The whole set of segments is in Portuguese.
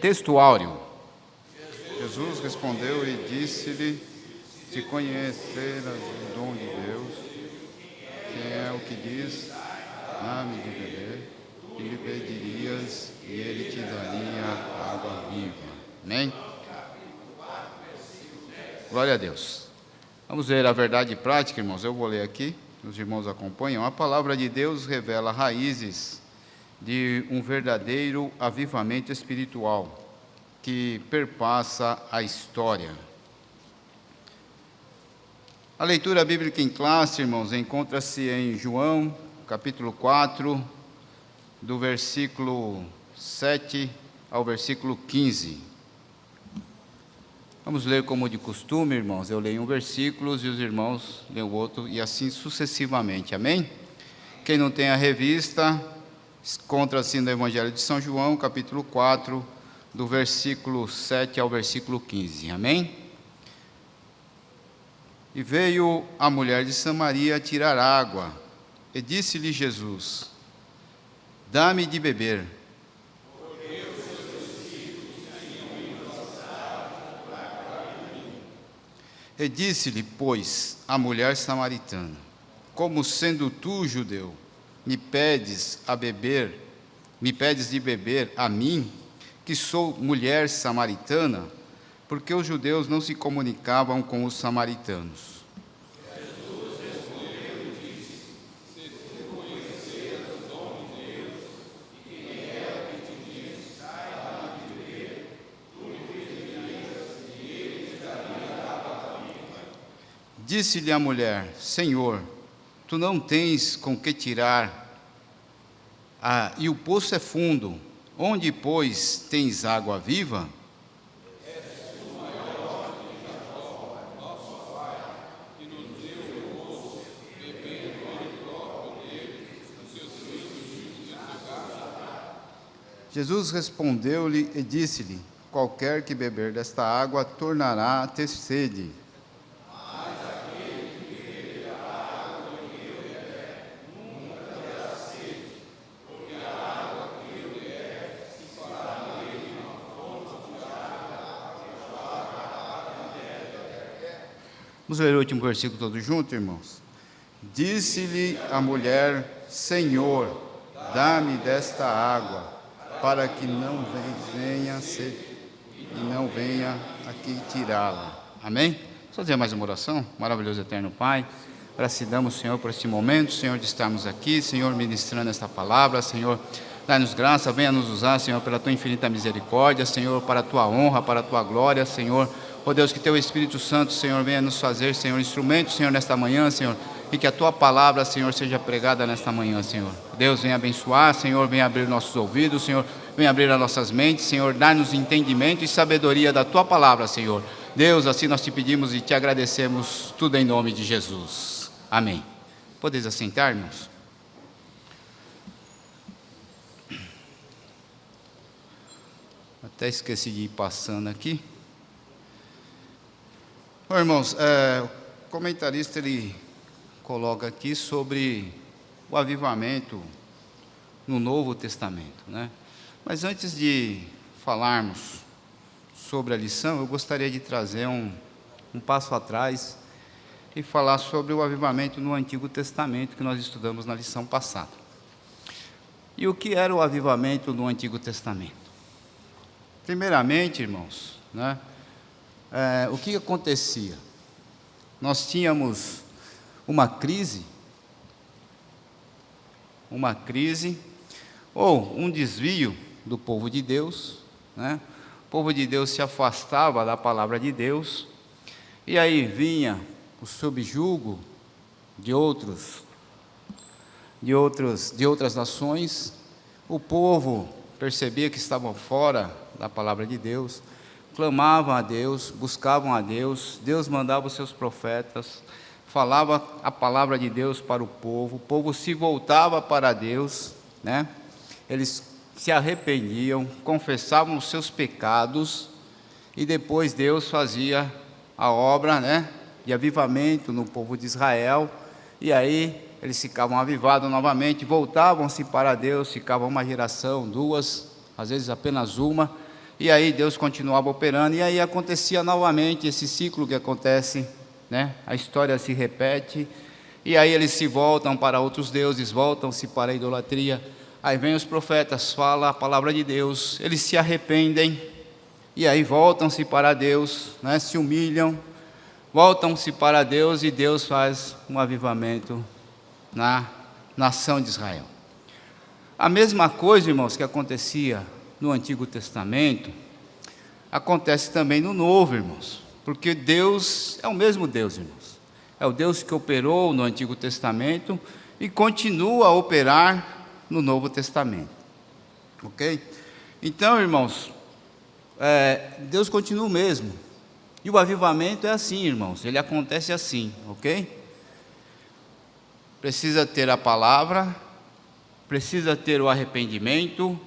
Texto áureo. Jesus respondeu e disse-lhe: se conheceras o dom de Deus, quem é o que diz, dá-me de beber, e lhe pedirias, e ele te daria água viva. Amém? Glória a Deus. Vamos ver a verdade prática, irmãos. Eu vou ler aqui, os irmãos acompanham. A palavra de Deus revela raízes de um verdadeiro avivamento espiritual que perpassa a história. A leitura bíblica em classe, irmãos, encontra-se em João, capítulo 4, do versículo 7 ao versículo 15. Vamos ler como de costume, irmãos. Eu leio um versículo e os irmãos leem o outro, e assim sucessivamente. Amém? Quem não tem a revista, encontra-se no Evangelho de São João, capítulo 4, do versículo 7 ao versículo 15. Amém? E veio a mulher de Samaria tirar água, e disse-lhe Jesus: dá-me de beber. E disse-lhe, pois, a mulher samaritana: como sendo tu, judeu, me pedes de beber a mim, que sou mulher samaritana? Porque os judeus não se comunicavam com os samaritanos. Jesus respondeu e disse: se tu conheceras o dom de Deus, e quem é o que te diz, dá-me de beber, tu lhe pedirias, e ele te daria água viva. Disse-lhe a mulher: Senhor, tu não tens com que tirar, e o poço é fundo. Onde, pois, tens água viva? Jesus respondeu-lhe e disse-lhe: qualquer que beber desta água tornará a ter sede. Vamos ler o último versículo todo junto, irmãos? Disse-lhe a mulher: Senhor, dá-me desta água, para que não venha sede e não venha aqui tirá-la. Amém? Só dizer mais uma oração. Maravilhoso eterno Pai, gratidamos, Senhor, por este momento, Senhor, de estarmos aqui, Senhor, ministrando esta palavra, Senhor. Dá-nos graça, venha nos usar, Senhor, pela Tua infinita misericórdia, Senhor, para a Tua honra, para a Tua glória, Senhor. Ó Deus, que Teu Espírito Santo, Senhor, venha nos fazer, Senhor, instrumentos, Senhor, nesta manhã, Senhor, e que a Tua palavra, Senhor, seja pregada nesta manhã, Senhor. Deus, venha abençoar, Senhor, venha abrir nossos ouvidos, Senhor, venha abrir as nossas mentes, Senhor, dar-nos entendimento e sabedoria da Tua palavra, Senhor. Deus, assim nós te pedimos e te agradecemos, tudo em nome de Jesus. Amém. Podeis assentar, irmãos? Até esqueci de ir passando aqui. Bom, irmãos, o comentarista ele coloca aqui sobre o avivamento no Novo Testamento, né? Mas antes de falarmos sobre a lição, eu gostaria de trazer um passo atrás e falar sobre o avivamento no Antigo Testamento que nós estudamos na lição passada. E o que era o avivamento no Antigo Testamento? Primeiramente, irmãos, né? O que acontecia? Nós tínhamos uma crise ou um desvio do povo de Deus, né? O povo de Deus se afastava da palavra de Deus, e aí vinha o subjugo de outras nações. O povo percebia que estavam fora da palavra de Deus, clamavam a Deus, buscavam a Deus, Deus mandava os seus profetas, falava a palavra de Deus para o povo se voltava para Deus, né? Eles se arrependiam, confessavam os seus pecados, e depois Deus fazia a obra, né, de avivamento no povo de Israel, e aí eles ficavam avivados novamente, voltavam-se para Deus, ficava uma geração, duas, às vezes apenas uma, e aí Deus continuava operando, e aí acontecia novamente esse ciclo que acontece, né? A história se repete, e aí eles se voltam para outros deuses, voltam-se para a idolatria. Aí vem os profetas, fala a palavra de Deus, eles se arrependem, e aí voltam-se para Deus, né? Se humilham, voltam-se para Deus, e Deus faz um avivamento na nação de Israel. A mesma coisa, irmãos, que acontecia no Antigo Testamento, acontece também no Novo, irmãos, porque Deus é o mesmo Deus, irmãos. É o Deus que operou no Antigo Testamento e continua a operar no Novo Testamento, ok? Então, irmãos, Deus continua o mesmo, e o avivamento é assim, irmãos, ele acontece assim, ok? Precisa ter a palavra, precisa ter o arrependimento,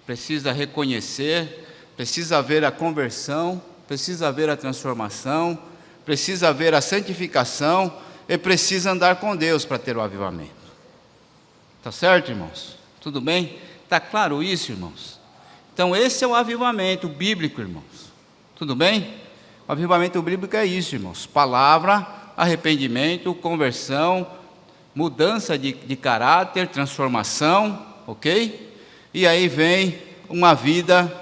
precisa reconhecer, precisa haver a conversão, precisa haver a transformação, precisa haver a santificação, e precisa andar com Deus para ter o avivamento. Tá certo, irmãos? Tudo bem? Está claro isso, irmãos? Então, esse é o avivamento bíblico, irmãos. Tudo bem? O avivamento bíblico é isso, irmãos. Palavra, arrependimento, conversão, mudança de caráter, transformação, ok? E aí vem uma vida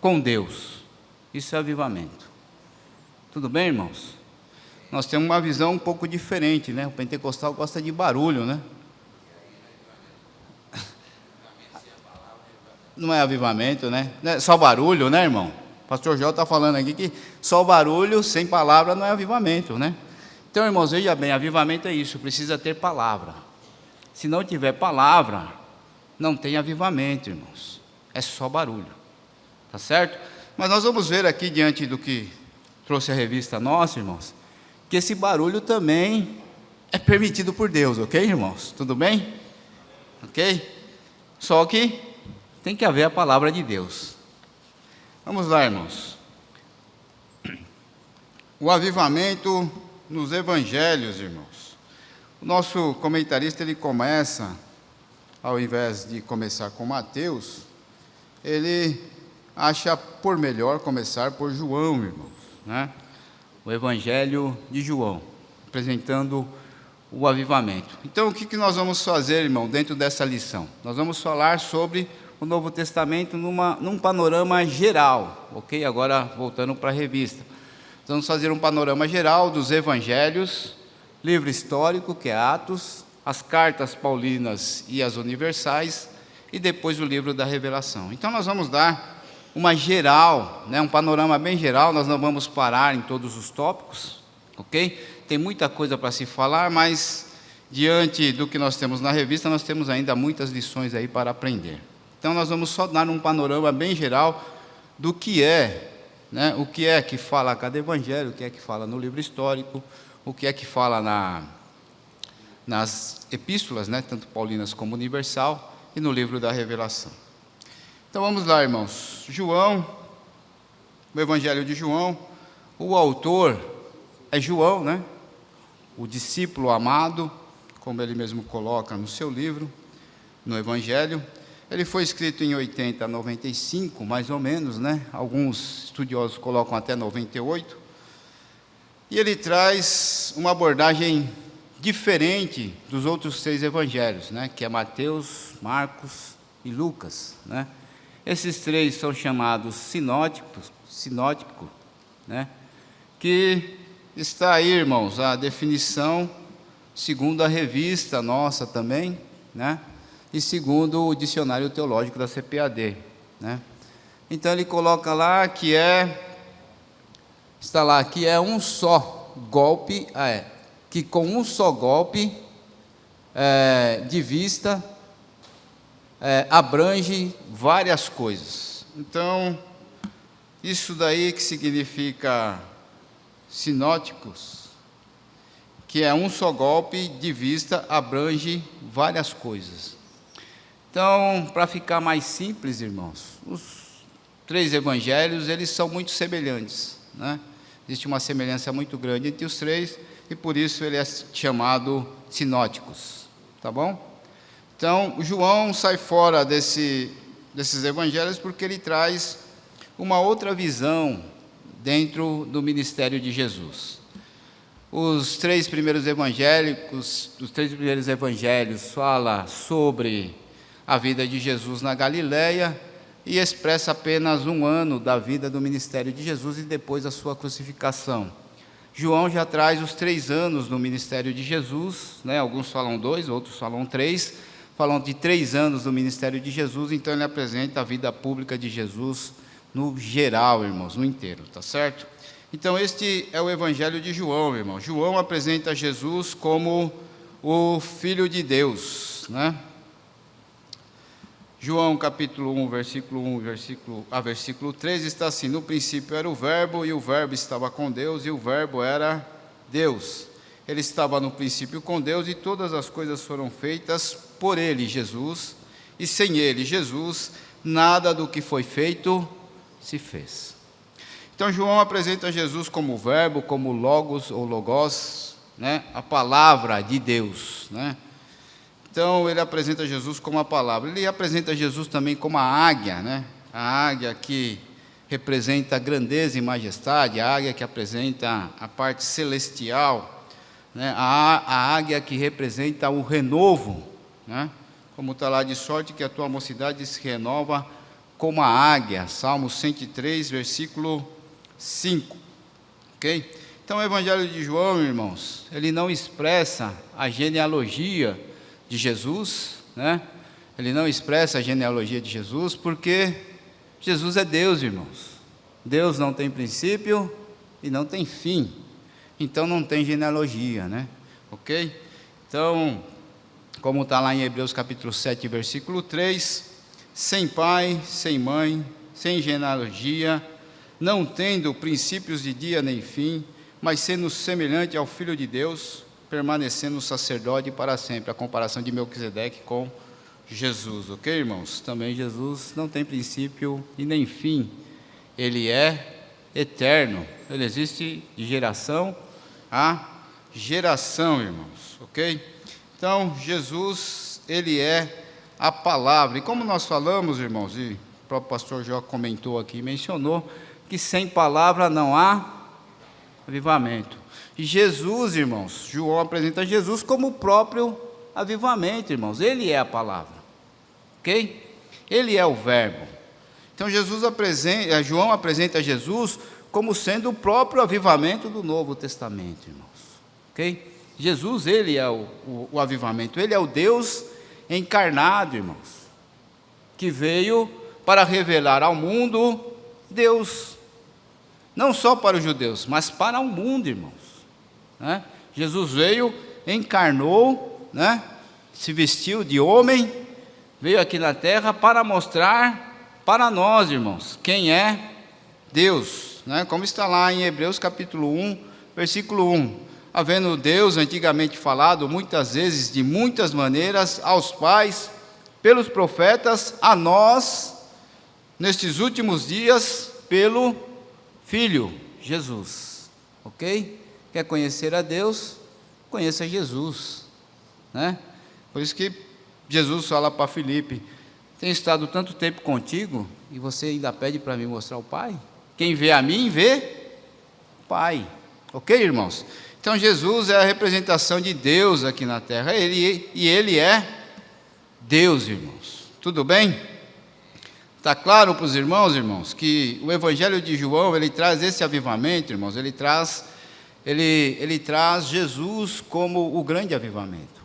com Deus. Isso é avivamento. Tudo bem, irmãos? Nós temos uma visão um pouco diferente, né? O pentecostal gosta de barulho, né? Não é avivamento, né? Só barulho, né, irmão? O pastor Jó está falando aqui que só barulho, sem palavra, não é avivamento, né? Então, irmãos, veja bem, avivamento é isso, precisa ter palavra. Se não tiver palavra, não tem avivamento, irmãos. É só barulho, tá certo? Mas nós vamos ver aqui, diante do que trouxe a revista nossa, irmãos, que esse barulho também é permitido por Deus, ok, irmãos? Tudo bem? Ok? Só que tem que haver a palavra de Deus. Vamos lá, irmãos. O avivamento nos evangelhos, irmãos. O nosso comentarista, ele começa, ao invés de começar com Mateus, ele acha por melhor começar por João, irmãos, né? O evangelho de João, apresentando o avivamento. Então, o que nós vamos fazer, irmão, dentro dessa lição? Nós vamos falar sobre o Novo Testamento num panorama geral, ok? Agora, voltando para a revista. Vamos fazer um panorama geral dos evangelhos, livro histórico, que é Atos, as cartas paulinas e as universais, e depois o livro da Revelação. Então, nós vamos dar uma geral, né, um panorama bem geral, nós não vamos parar em todos os tópicos, ok? Tem muita coisa para se falar, mas diante do que nós temos na revista, nós temos ainda muitas lições aí para aprender. Então, nós vamos só dar um panorama bem geral do que é, né, o que é que fala cada evangelho, o que é que fala no livro histórico, o que é que fala nas epístolas, né, tanto paulinas como universal, e no livro da Revelação. Então, vamos lá, irmãos. João, o evangelho de João, o autor é João, né, o discípulo amado, como ele mesmo coloca no seu livro, no evangelho. Ele foi escrito em 80 a 95, mais ou menos, né? Alguns estudiosos colocam até 98. E ele traz uma abordagem diferente dos outros 3 evangelhos, né? Que é Mateus, Marcos e Lucas, né? Esses 3 são chamados sinóticos, né? Que está aí, irmãos, a definição segundo a revista nossa também, né? E segundo o dicionário teológico da CPAD, né? Então ele coloca lá que está lá que é um só golpe, que com um só golpe de vista abrange várias coisas. Então, isso daí que significa sinóticos, que é um só golpe de vista abrange várias coisas. Então, para ficar mais simples, irmãos, os 3 evangelhos, eles são muito semelhantes, né? Existe uma semelhança muito grande entre os 3, e por isso ele é chamado sinóticos, tá bom? Então, o João sai fora desses evangelhos porque ele traz uma outra visão dentro do ministério de Jesus. Os três primeiros evangelhos falam sobre a vida de Jesus na Galileia e expressa apenas 1 ano da vida do ministério de Jesus e depois a sua crucificação. João já traz os 3 anos do ministério de Jesus, né? Alguns falam 2, outros falam 3, falam de 3 anos do ministério de Jesus, então ele apresenta a vida pública de Jesus no geral, irmãos, no inteiro, tá certo? Então este é o evangelho de João, irmão. João apresenta Jesus como o Filho de Deus, né? João capítulo 1, versículo 1, versículo 3 está assim: no princípio era o verbo, e o verbo estava com Deus, e o verbo era Deus. Ele estava no princípio com Deus, e todas as coisas foram feitas por ele, Jesus, e sem ele, Jesus, nada do que foi feito se fez. Então João apresenta Jesus como verbo, como logos ou logos, né? A palavra de Deus, né? Então ele apresenta Jesus como a palavra. Ele apresenta Jesus também como a águia, né? A águia que representa a grandeza e majestade, a águia que apresenta a parte celestial, né? A águia que representa o renovo, né? Como está lá, de sorte que a tua mocidade se renova como a águia. Salmo 103, versículo 5. Ok? Então o evangelho de João, irmãos, ele não expressa a genealogia de Jesus, né? Ele não expressa a genealogia de Jesus, porque Jesus é Deus, irmãos. Deus não tem princípio e não tem fim, então não tem genealogia, né? Ok? Então, como está lá em Hebreus capítulo 7, versículo 3, sem pai, sem mãe, sem genealogia, não tendo princípios de dia nem fim, mas sendo semelhante ao Filho de Deus, permanecendo sacerdote para sempre. A comparação de Melquisedeque com Jesus, ok, irmãos? Também Jesus não tem princípio e nem fim, ele é eterno, ele existe de geração a geração, irmãos, ok? Então, Jesus, ele é a palavra, e como nós falamos, irmãos, e o próprio pastor Jó comentou aqui, mencionou, que sem palavra não há avivamento. E Jesus, irmãos, João apresenta Jesus como o próprio avivamento, irmãos. Ele é a palavra, ok? Ele é o verbo. Então João apresenta Jesus como sendo o próprio avivamento do Novo Testamento, irmãos, ok? Jesus, ele é o avivamento. Ele é o Deus encarnado, irmãos, que veio para revelar ao mundo Deus, não só para os judeus, mas para o mundo, irmãos. Né? Jesus veio, encarnou, né? Se vestiu de homem, veio aqui na terra para mostrar para nós, irmãos, quem é Deus, né? Como está lá em Hebreus capítulo 1, versículo 1, havendo Deus antigamente falado muitas vezes, de muitas maneiras, aos pais, pelos profetas, a nós, nestes últimos dias, pelo Filho, Jesus, ok? Quer conhecer a Deus? Conheça Jesus, né? Por isso que Jesus fala para Filipe: tenho estado tanto tempo contigo e você ainda pede para me mostrar o Pai? Quem vê a mim, vê o Pai, ok, irmãos? Então Jesus é a representação de Deus aqui na terra, ele é Deus, irmãos, tudo bem? Está claro para os irmãos, que o evangelho de João, ele traz esse avivamento, irmãos, ele traz Jesus como o grande avivamento.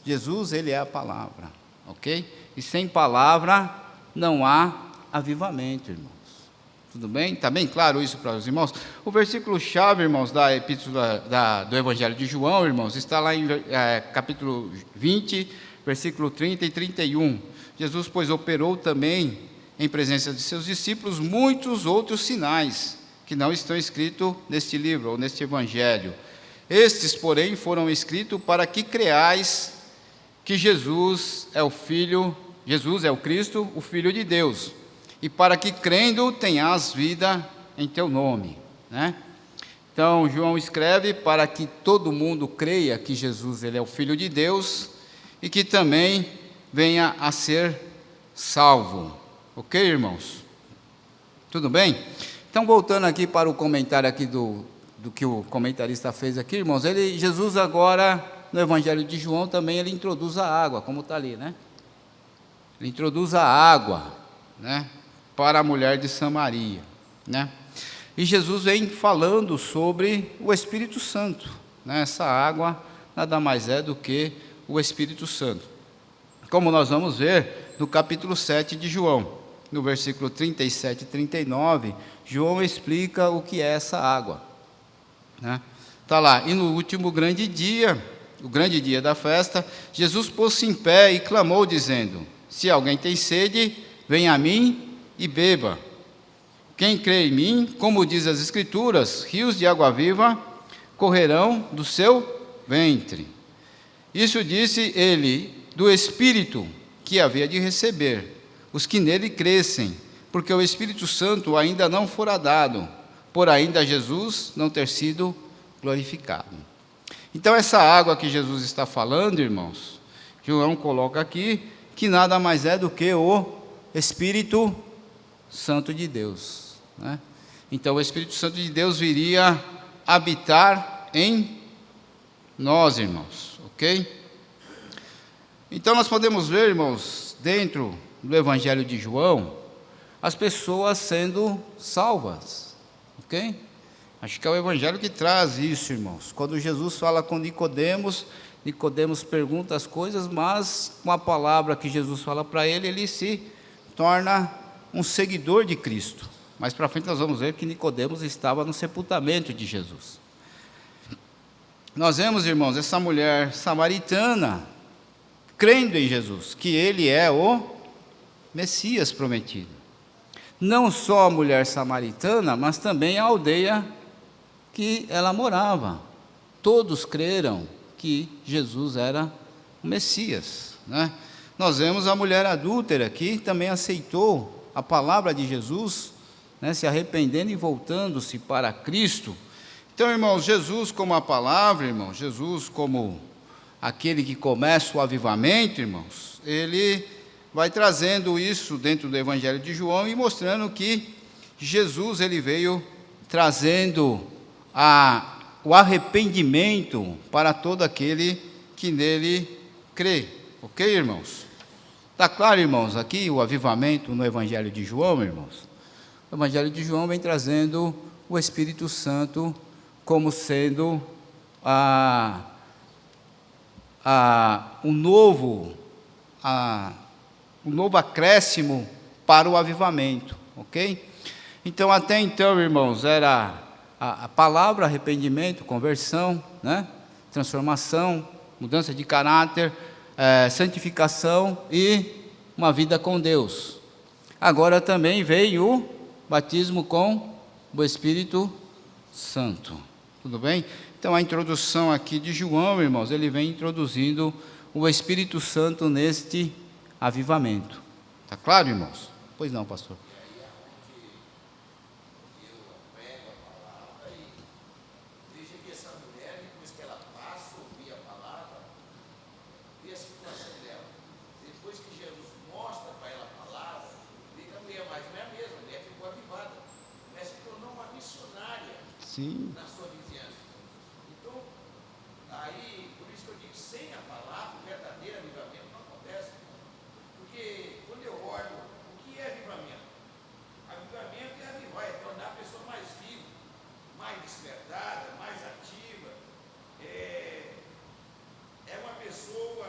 Jesus, ele é a palavra, ok? E sem palavra não há avivamento, irmãos. Tudo bem? Está bem claro isso para os irmãos? O versículo-chave, irmãos, da epístola do evangelho de João, irmãos, está lá em capítulo 20, versículo 30 e 31. Jesus, pois, operou também, em presença de seus discípulos, muitos outros sinais, que não estão escritos neste livro, ou neste evangelho. Estes, porém, foram escritos para que creais que Jesus é o Cristo, o Filho de Deus, e para que crendo tenhas vida em teu nome, né? Então, João escreve para que todo mundo creia que Jesus, ele é o Filho de Deus, e que também venha a ser salvo. Ok, irmãos? Tudo bem? Então, voltando aqui para o comentário aqui do que o comentarista fez aqui, irmãos, Jesus agora, no Evangelho de João, também ele introduz a água, como está ali, né? Ele introduz a água, né, para a mulher de Samaria, né? E Jesus vem falando sobre o Espírito Santo, né? Essa água nada mais é do que o Espírito Santo. Como nós vamos ver no capítulo 7 de João, no versículo 37 e 39, João explica o que é essa água, né? Está lá, e no último grande dia, o grande dia da festa, Jesus pôs-se em pé e clamou, dizendo: se alguém tem sede, venha a mim e beba. Quem crê em mim, como diz as Escrituras, rios de água viva correrão do seu ventre. Isso disse ele do Espírito que havia de receber os que nele crescem, porque o Espírito Santo ainda não fora dado, por ainda Jesus não ter sido glorificado. Então, essa água que Jesus está falando, irmãos, João coloca aqui, que nada mais é do que o Espírito Santo de Deus, né? Então, o Espírito Santo de Deus viria habitar em nós, irmãos, ok? Então, nós podemos ver, irmãos, dentro do Evangelho de João, as pessoas sendo salvas, ok? Acho que é o Evangelho que traz isso, irmãos. Quando Jesus fala com Nicodemos, Nicodemos pergunta as coisas, mas com a palavra que Jesus fala para ele, ele se torna um seguidor de Cristo. Mais para frente nós vamos ver que Nicodemos estava no sepultamento de Jesus. Nós vemos, irmãos, essa mulher samaritana crendo em Jesus, que ele é o Messias prometido. Não só a mulher samaritana, mas também a aldeia que ela morava. Todos creram que Jesus era o Messias, né? Nós vemos a mulher adúltera que também aceitou a palavra de Jesus, né, se arrependendo e voltando-se para Cristo. Então, irmãos, Jesus como a palavra, irmãos, Jesus como aquele que começa o avivamento, irmãos, ele vai trazendo isso dentro do Evangelho de João e mostrando que Jesus ele veio trazendo o arrependimento para todo aquele que nele crê. Ok, irmãos? Está claro, irmãos, aqui o avivamento no Evangelho de João, irmãos? O Evangelho de João vem trazendo o Espírito Santo como sendo um novo acréscimo para o avivamento, ok? Então, até então, irmãos, era a palavra arrependimento, conversão, né? Transformação, mudança de caráter, santificação e uma vida com Deus. Agora também veio o batismo com o Espírito Santo. Tudo bem? Então, a introdução aqui de João, irmãos, ele vem introduzindo o Espírito Santo neste avivamento. Está claro, irmãos? Pois não, pastor. Sim. Na sua vizinhança. Então, aí, por isso que eu digo, sem a palavra, o verdadeiro avivamento não acontece. Porque, quando eu olho, o que é avivamento? Avivamento é avivar, é tornar a pessoa mais viva, mais despertada, mais ativa. É uma pessoa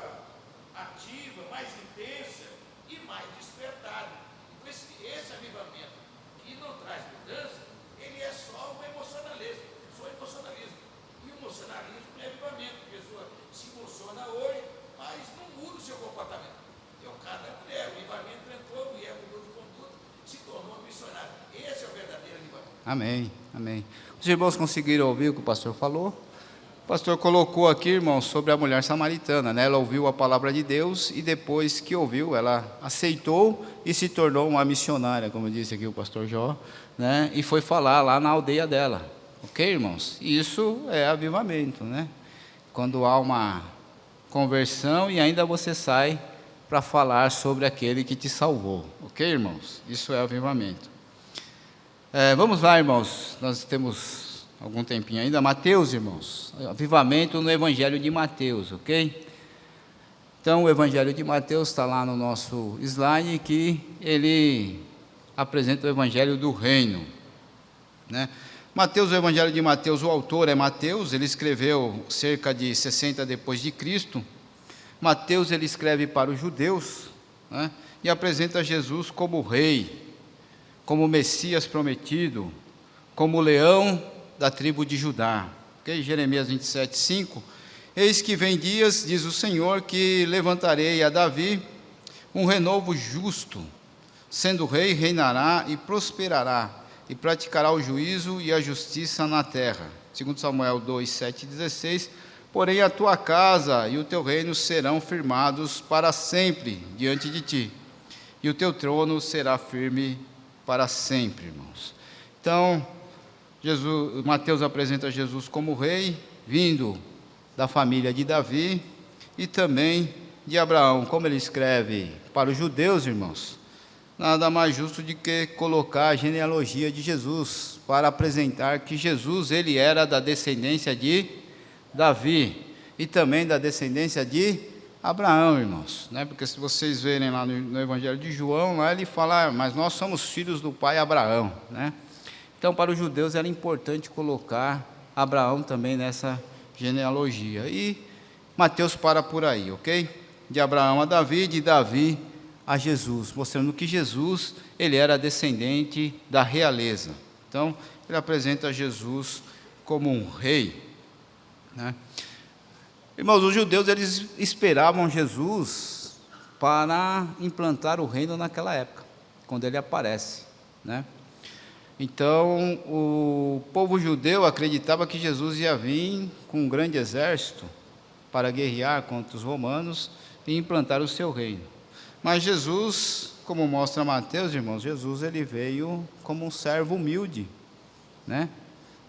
ativa, mais intensa e mais despertada. Então, esse avivamento que não traz mudança, ele é só o emocionalismo. E o emocionalismo é avivamento. A pessoa se emociona hoje, mas não muda o seu comportamento. Então, cada mulher, o avivamento entrou, e mudou de conduta, se tornou missionário. Esse é o verdadeiro avivamento. Amém, amém. Os irmãos conseguiram ouvir o que o pastor falou? O pastor colocou aqui, irmãos, sobre a mulher samaritana, né? Ela ouviu a palavra de Deus e depois que ouviu, ela aceitou e se tornou uma missionária, como disse aqui o pastor Jó, né? E foi falar lá na aldeia dela. Ok, irmãos? Isso é avivamento, né? Quando há uma conversão e ainda você sai para falar sobre aquele que te salvou. Ok, irmãos? Isso é avivamento. Vamos lá, irmãos, nós temos algum tempinho ainda. Mateus, irmãos, avivamento no Evangelho de Mateus, ok? Então, o Evangelho de Mateus está lá no nosso slide, que ele apresenta o Evangelho do Reino, né? Mateus, o Evangelho de Mateus, o autor é Mateus, ele escreveu cerca de 60 depois de Cristo. Mateus, ele escreve para os judeus, né? E apresenta Jesus como rei, como Messias prometido, como leão da tribo de Judá. Okay? Jeremias 27, 5. Eis que vem dias, diz o Senhor, que levantarei a Davi um renovo justo, sendo rei, reinará e prosperará, e praticará o juízo e a justiça na terra. 2 Samuel 2, 7 e 16. Porém a tua casa e o teu reino serão firmados para sempre diante de ti, e o teu trono será firme para sempre, irmãos. Então, Mateus apresenta Jesus como rei, vindo da família de Davi e também de Abraão. Como ele escreve para os judeus, irmãos, nada mais justo do que colocar a genealogia de Jesus, para apresentar que Jesus, ele era da descendência de Davi e também da descendência de Abraão, irmãos, né? Porque se vocês verem lá no Evangelho de João, lá ele fala, mas nós somos filhos do pai Abraão, né? Então, para os judeus era importante colocar Abraão também nessa genealogia. E Mateus para por aí, ok? De Abraão a Davi, de Davi a Jesus, mostrando que Jesus, ele era descendente da realeza. Então, ele apresenta Jesus como um rei, né? Irmãos, os judeus, eles esperavam Jesus para implantar o reino naquela época, quando ele aparece, né? Então, o povo judeu acreditava que Jesus ia vir com um grande exército para guerrear contra os romanos e implantar o seu reino. Mas Jesus, como mostra Mateus, irmãos, Jesus, ele veio como um servo humilde, né?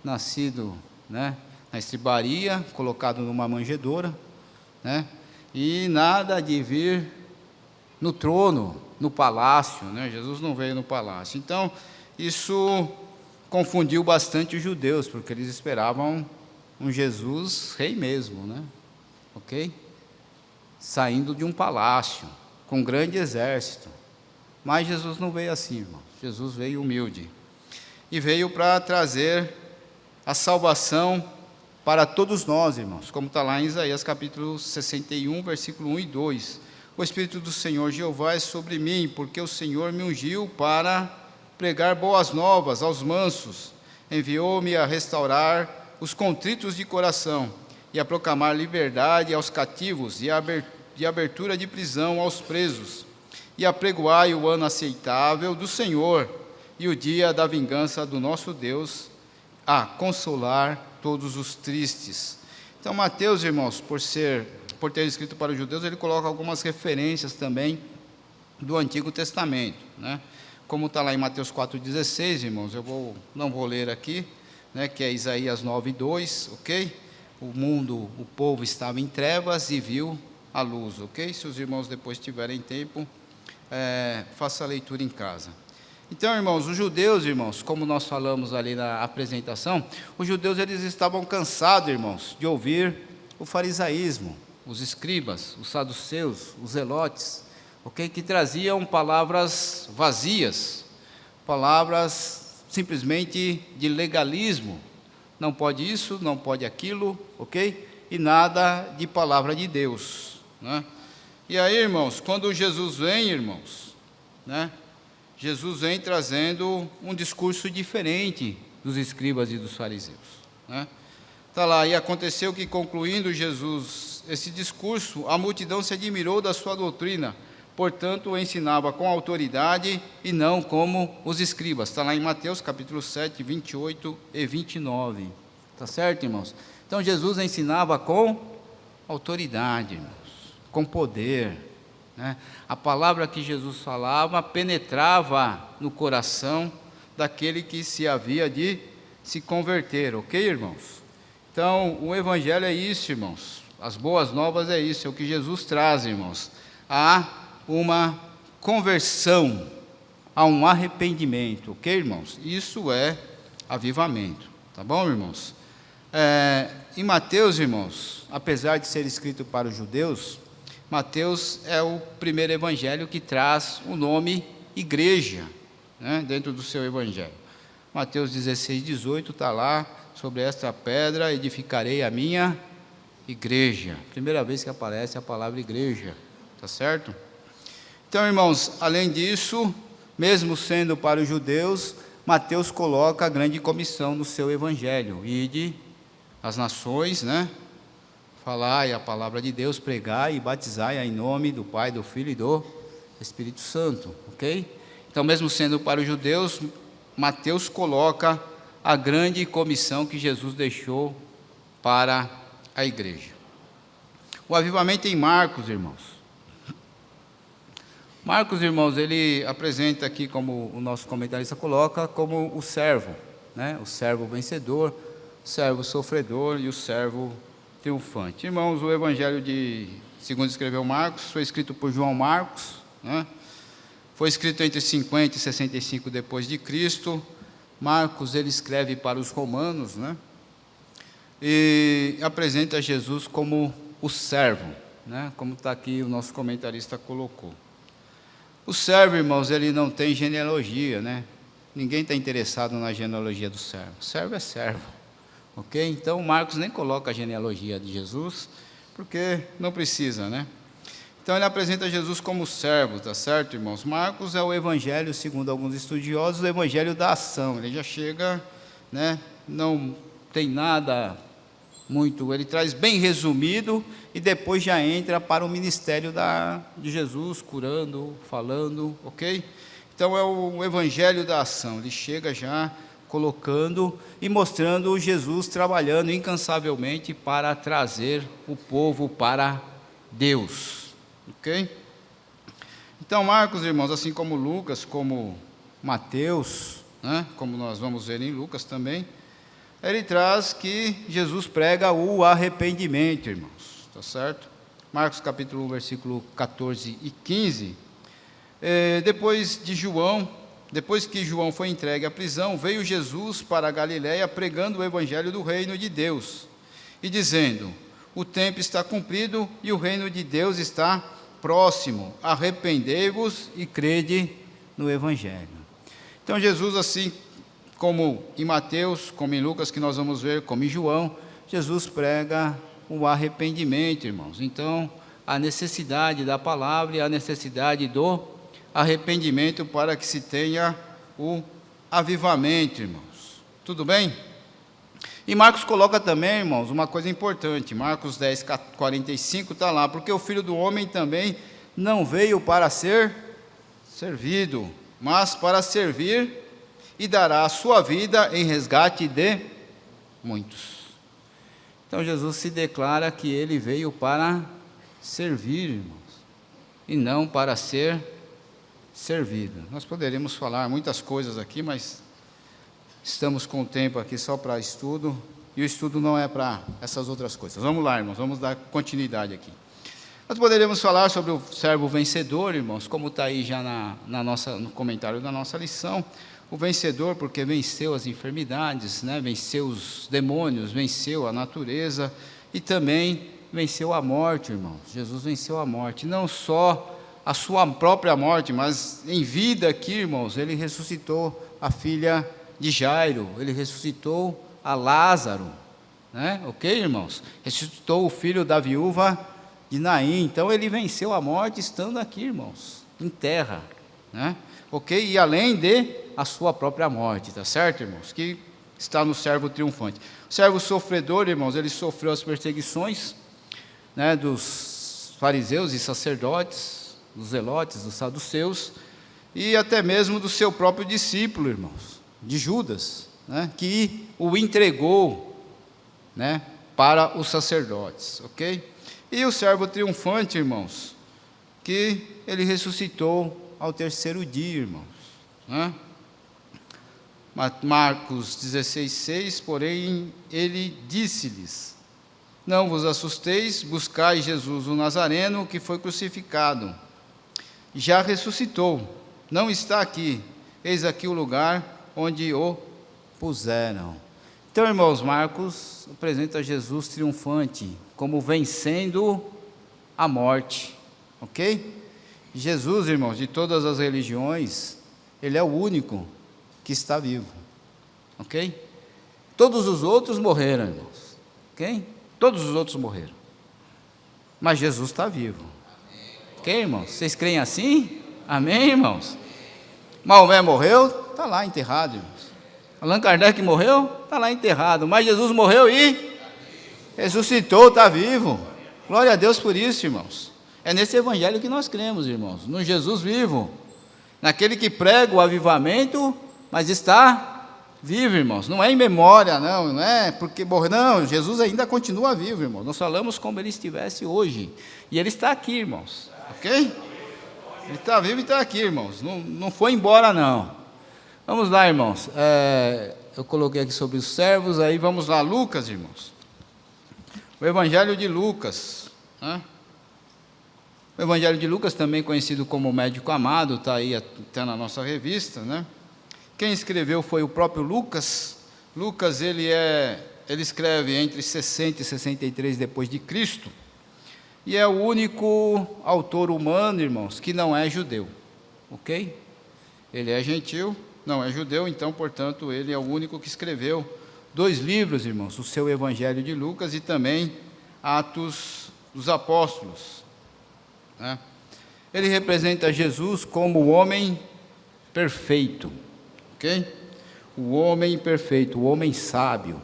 Nascido, né, na estribaria, colocado numa manjedoura, né? E nada de vir no trono, no palácio, né? Jesus não veio no palácio. Então, isso confundiu bastante os judeus, porque eles esperavam um Jesus rei mesmo, né? Ok? Saindo de um palácio, com um grande exército. Mas Jesus não veio assim, irmão. Jesus veio humilde. E veio para trazer a salvação para todos nós, irmãos, como está lá em Isaías capítulo 61, versículo 1 e 2. O Espírito do Senhor Jeová é sobre mim, porque o Senhor me ungiu para pregar boas novas aos mansos, enviou-me a restaurar os contritos de coração, e a proclamar liberdade aos cativos, e a abertura de prisão aos presos, e a pregoar o ano aceitável do Senhor, e o dia da vingança do nosso Deus, a consolar todos os tristes. Então, Mateus, irmãos, por ter escrito para os judeus, ele coloca algumas referências também do Antigo Testamento, né? Como está lá em Mateus 4,16, irmãos, não vou ler aqui, né, que é Isaías 9,2, ok? O povo estava em trevas e viu a luz, ok? Se os irmãos depois tiverem tempo, faça a leitura em casa. Então, irmãos, os judeus, irmãos, como nós falamos ali na apresentação, os judeus, eles estavam cansados, irmãos, de ouvir o farisaísmo, os escribas, os saduceus, os zelotes, ok? Que traziam palavras vazias, palavras simplesmente de legalismo, não pode isso, não pode aquilo, ok? E nada de palavra de Deus, né? E aí, irmãos, quando Jesus vem, irmãos, né? Jesus vem trazendo um discurso diferente dos escribas e dos fariseus, né? Está lá, e aconteceu que, concluindo Jesus esse discurso, a multidão se admirou da sua doutrina, portanto, ensinava com autoridade e não como os escribas. Está lá em Mateus capítulo 7, 28 e 29. Está certo, irmãos? Então, Jesus ensinava com autoridade, irmãos, com poder, né? A palavra que Jesus falava penetrava no coração daquele que se havia de se converter, ok, irmãos? Então, o Evangelho é isso, irmãos. As boas novas é isso, é o que Jesus traz, irmãos. Há uma conversão a um arrependimento, ok, irmãos? Isso é avivamento, tá bom, irmãos? Em Mateus, irmãos, apesar de ser escrito para os judeus, Mateus é o primeiro evangelho que traz o nome igreja, né, dentro do seu evangelho. Mateus 16, 18 está lá: sobre esta pedra edificarei a minha igreja. Primeira vez que aparece a palavra igreja, tá certo? Então, irmãos, além disso, mesmo sendo para os judeus, Mateus coloca a grande comissão no seu evangelho: ide às nações, né? Falai a palavra de Deus, pregai e batizai em nome do Pai, do Filho e do Espírito Santo, ok? Então, mesmo sendo para os judeus, Mateus coloca a grande comissão que Jesus deixou para a igreja. O avivamento em Marcos, irmãos. Marcos, irmãos, ele apresenta aqui, como o nosso comentarista coloca, como o servo, né? O servo vencedor, o servo sofredor e o servo triunfante. Irmãos, o evangelho segundo escreveu Marcos, foi escrito por João Marcos, né? Foi escrito entre 50 e 65 depois de Cristo. Marcos, ele escreve para os romanos, né? E apresenta Jesus como o servo, né? Como está aqui o nosso comentarista colocou. O servo, irmãos, ele não tem genealogia, né? Ninguém está interessado na genealogia do servo. O servo é servo, ok? Então, Marcos nem coloca a genealogia de Jesus, porque não precisa, né? Então, ele apresenta Jesus como servo, tá certo, irmãos? Marcos é o evangelho, segundo alguns estudiosos, o evangelho da ação. Ele já chega, né? Não tem nada muito, ele traz bem resumido e depois já entra para o ministério de Jesus, curando, falando, ok? Então, é o evangelho da ação. Ele chega já colocando e mostrando Jesus trabalhando incansavelmente para trazer o povo para Deus. Ok? Então, Marcos, irmãos, assim como Lucas, como Mateus, né, como nós vamos ver em Lucas também, ele traz que Jesus prega o arrependimento, irmãos, tá certo? Marcos capítulo 1, versículo 14 e 15, depois que João foi entregue à prisão, veio Jesus para a Galiléia pregando o evangelho do reino de Deus e dizendo: o tempo está cumprido e o reino de Deus está próximo, arrependei-vos e crede no evangelho. Então, Jesus, assim como em Mateus, como em Lucas, que nós vamos ver, como em João, Jesus prega o arrependimento, irmãos. Então, a necessidade da palavra e a necessidade do arrependimento para que se tenha o avivamento, irmãos. Tudo bem? E Marcos coloca também, irmãos, uma coisa importante. Marcos 10, 45 está lá: porque o Filho do Homem também não veio para ser servido, mas para servir e dará a sua vida em resgate de muitos. Então, Jesus se declara que ele veio para servir, irmãos, e não para ser servido. Nós poderíamos falar muitas coisas aqui, mas estamos com o tempo aqui só para estudo, e o estudo não é para essas outras coisas. Vamos lá, irmãos, vamos dar continuidade aqui. Nós poderíamos falar sobre o servo vencedor, irmãos, como está aí já no comentário da nossa lição. O vencedor, porque venceu as enfermidades, né? Venceu os demônios, venceu a natureza e também venceu a morte, irmãos. Jesus venceu a morte, não só a sua própria morte, mas em vida aqui, irmãos, ele ressuscitou a filha de Jairo, ele ressuscitou a Lázaro, né? Ok, irmãos? Ressuscitou o filho da viúva de Naim. Então, ele venceu a morte estando aqui, irmãos, em terra, né? Ok? E além de a sua própria morte, tá certo, irmãos? Que está no servo triunfante. O servo sofredor, irmãos, ele sofreu as perseguições, né, dos fariseus e sacerdotes, dos zelotes, dos saduceus, e até mesmo do seu próprio discípulo, irmãos, de Judas, né, que o entregou, né, para os sacerdotes, ok? E o servo triunfante, irmãos, que ele ressuscitou ao terceiro dia, irmãos, né? Marcos 16:6, porém ele disse-lhes: não vos assusteis, buscai Jesus o Nazareno, que foi crucificado, já ressuscitou, não está aqui, eis aqui o lugar onde o puseram. Então, irmãos, Marcos apresenta Jesus triunfante, como vencendo a morte, ok? Jesus, irmãos, de todas as religiões, ele é o único que está vivo, ok? Todos os outros morreram, irmãos, ok? Todos os outros morreram, mas Jesus está vivo, ok, irmãos? Vocês creem assim? Amém, irmãos? Maomé morreu, está lá enterrado, irmãos. Allan Kardec morreu, está lá enterrado, mas Jesus morreu e ressuscitou, está vivo. Glória a Deus por isso, irmãos. É nesse evangelho que nós cremos, irmãos, no Jesus vivo, naquele que prega o avivamento, mas está vivo, irmãos. Não é em memória, não é porque morreu, não, Jesus ainda continua vivo, irmãos. Nós falamos como ele estivesse hoje, e ele está aqui, irmãos, ok? Ele está vivo e está aqui, irmãos, não foi embora, não. Vamos lá, irmãos, eu coloquei aqui sobre os servos, aí vamos lá, Lucas, irmãos. O Evangelho de Lucas, né? O Evangelho de Lucas, também conhecido como Médico Amado, está aí até na nossa revista, né? Quem escreveu foi o próprio Lucas. Lucas, ele escreve entre 60 e 63 depois de Cristo, e é o único autor humano, irmãos, que não é judeu, ok? Ele é gentil, não é judeu, então, portanto, ele é o único que escreveu 2 livros, irmãos, o seu Evangelho de Lucas e também Atos dos Apóstolos, né? Ele representa Jesus como o homem perfeito, ok? O homem perfeito, o homem sábio,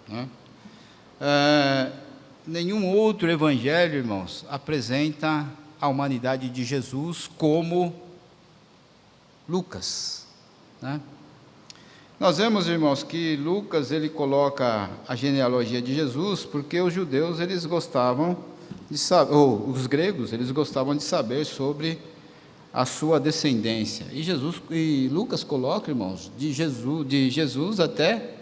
né? Nenhum outro evangelho, irmãos, apresenta a humanidade de Jesus como Lucas, né? Nós vemos, irmãos, que Lucas, ele coloca a genealogia de Jesus, porque os judeus, eles gostavam de saber, ou os gregos, eles gostavam de saber sobre a sua descendência, e Lucas coloca, irmãos, de Jesus até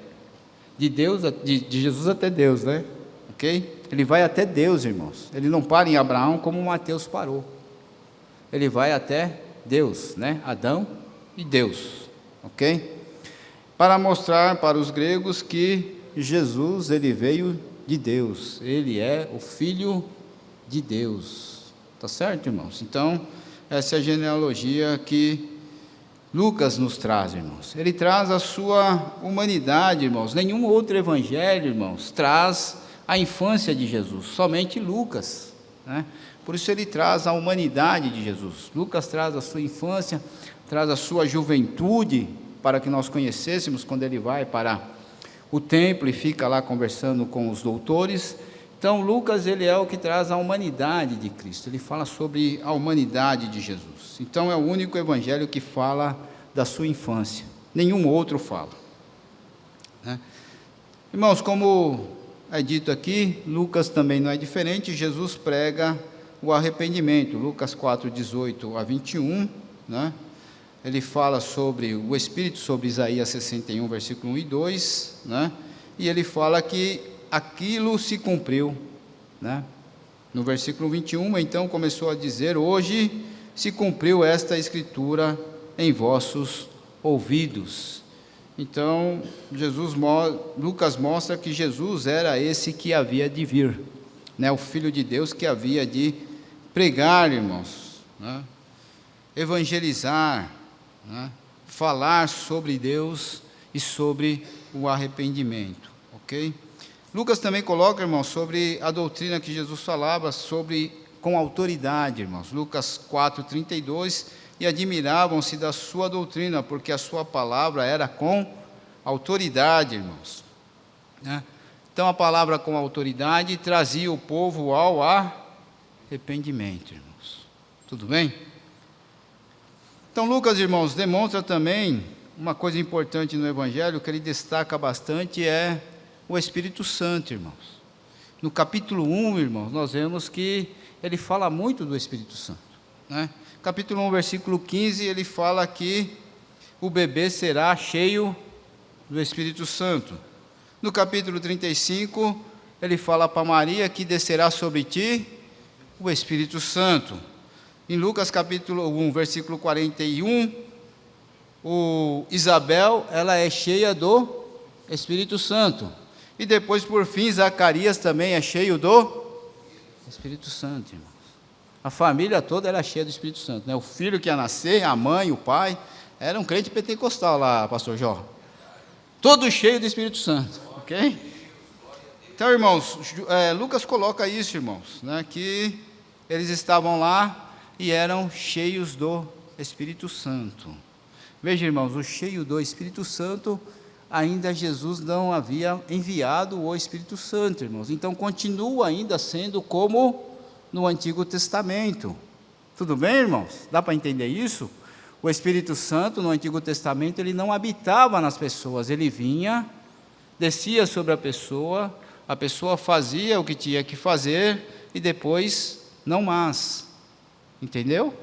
Deus, né? Ok? Ele vai até Deus, irmãos, ele não para em Abraão como Mateus parou, ele vai até Deus, né? Adão e Deus, ok? Para mostrar para os gregos que Jesus, ele veio de Deus, ele é o Filho de Deus, tá certo, irmãos? Então, essa é a genealogia que Lucas nos traz, irmãos. Ele traz a sua humanidade, irmãos. Nenhum outro evangelho, irmãos, traz a infância de Jesus, somente Lucas, né? Por isso ele traz a humanidade de Jesus. Lucas traz a sua infância, traz a sua juventude, para que nós conhecêssemos quando ele vai para o templo e fica lá conversando com os doutores. Então, Lucas, ele é o que traz a humanidade de Cristo, ele fala sobre a humanidade de Jesus. Então, é o único evangelho que fala da sua infância, nenhum outro fala, né? Irmãos, como é dito aqui, Lucas também não é diferente. Jesus prega o arrependimento, Lucas 4, 18 a 21, né? Ele fala sobre o Espírito, sobre Isaías 61, versículo 1 e 2, né? E ele fala que aquilo se cumpriu, né? No versículo 21, então começou a dizer: hoje se cumpriu esta escritura em vossos ouvidos. Então, Lucas mostra que Jesus era esse que havia de vir, né? O Filho de Deus que havia de pregar, irmãos, né? Evangelizar, né? Falar sobre Deus e sobre o arrependimento, ok? Lucas também coloca, irmãos, sobre a doutrina que Jesus falava, com autoridade, irmãos. Lucas 4, 32, e admiravam-se da sua doutrina, porque a sua palavra era com autoridade, irmãos, né? Então, a palavra com autoridade trazia o povo ao arrependimento, irmãos. Tudo bem? Então, Lucas, irmãos, demonstra também uma coisa importante no Evangelho, que ele destaca bastante, é o Espírito Santo, irmãos. No capítulo 1, irmãos, nós vemos que ele fala muito do Espírito Santo, né? Capítulo 1, versículo 15, ele fala que o bebê será cheio do Espírito Santo. No capítulo 35, ele fala para Maria que descerá sobre ti o Espírito Santo. Em Lucas capítulo 1, versículo 41, Isabel, ela é cheia do Espírito Santo. E depois, por fim, Zacarias também é cheio do Espírito Santo, irmãos. A família toda era cheia do Espírito Santo, né? O filho que ia nascer, a mãe, o pai, era um crente pentecostal lá, pastor Jó. Todo cheio do Espírito Santo, ok? Então, irmãos, Lucas coloca isso, irmãos, né? Que eles estavam lá e eram cheios do Espírito Santo. Veja, irmãos, o cheio do Espírito Santo, ainda Jesus não havia enviado o Espírito Santo, irmãos. Então, continua ainda sendo como no Antigo Testamento. Tudo bem, irmãos? Dá para entender isso? O Espírito Santo, no Antigo Testamento, ele não habitava nas pessoas. Ele vinha, descia sobre a pessoa fazia o que tinha que fazer e depois não mais. Entendeu?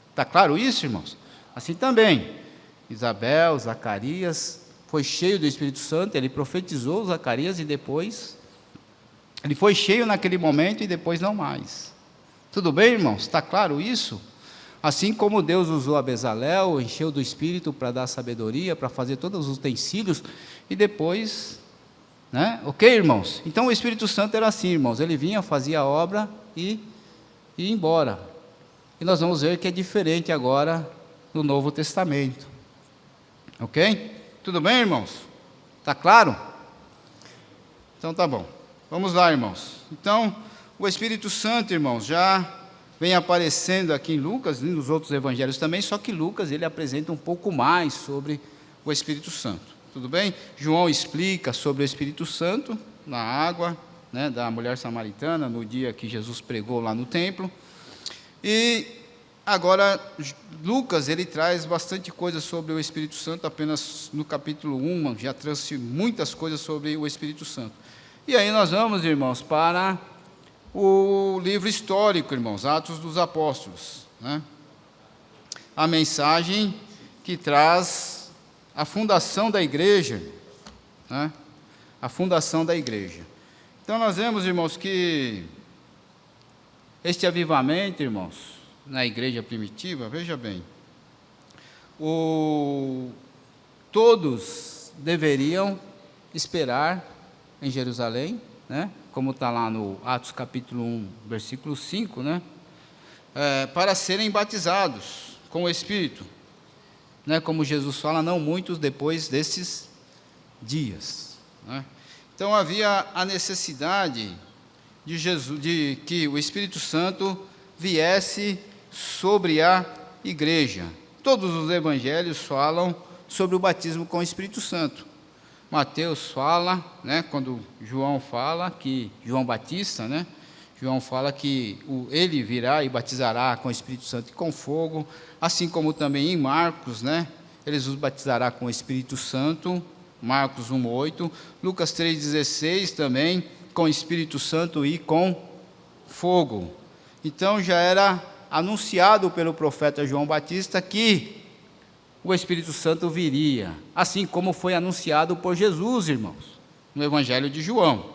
Está claro isso, irmãos? Assim também, Isabel, Zacarias, foi cheio do Espírito Santo, ele profetizou Zacarias e depois, ele foi cheio naquele momento e depois não mais. Tudo bem, irmãos? Está claro isso? Assim como Deus usou a Bezalel, encheu do Espírito para dar sabedoria, para fazer todos os utensílios, e depois, né? Ok, irmãos? Então o Espírito Santo era assim, irmãos, ele vinha, fazia a obra e ia embora. E nós vamos ver que é diferente agora no Novo Testamento. Ok? Tudo bem, irmãos? Está claro? Então tá bom. Vamos lá, irmãos. Então, o Espírito Santo, irmãos, já vem aparecendo aqui em Lucas e nos outros evangelhos também, só que Lucas, ele apresenta um pouco mais sobre o Espírito Santo. Tudo bem? João explica sobre o Espírito Santo na água, né, da mulher samaritana, no dia que Jesus pregou lá no templo. E agora, Lucas, ele traz bastante coisa sobre o Espírito Santo, apenas no capítulo 1, já trouxe muitas coisas sobre o Espírito Santo. E aí nós vamos, irmãos, para o livro histórico, irmãos, Atos dos Apóstolos, né? A mensagem que traz a fundação da igreja, né? A fundação da igreja. Então nós vemos, irmãos, que este avivamento, irmãos, na igreja primitiva, veja bem, todos deveriam esperar em Jerusalém, né? Como está lá no Atos capítulo 1, versículo 5, né? Para serem batizados com o Espírito, né? Como Jesus fala, não muitos depois desses dias, né? Então havia a necessidade de que o Espírito Santo viesse sobre a igreja. Todos os evangelhos falam sobre o batismo com o Espírito Santo. Mateus fala, né, quando João fala que, João Batista, né, João fala que ele virá e batizará com o Espírito Santo e com fogo, assim como também em Marcos, né, ele os batizará com o Espírito Santo, Marcos 1:8, Lucas 3:16 também, com o Espírito Santo e com fogo. Então já era anunciado pelo profeta João Batista que o Espírito Santo viria, assim como foi anunciado por Jesus, irmãos, no Evangelho de João,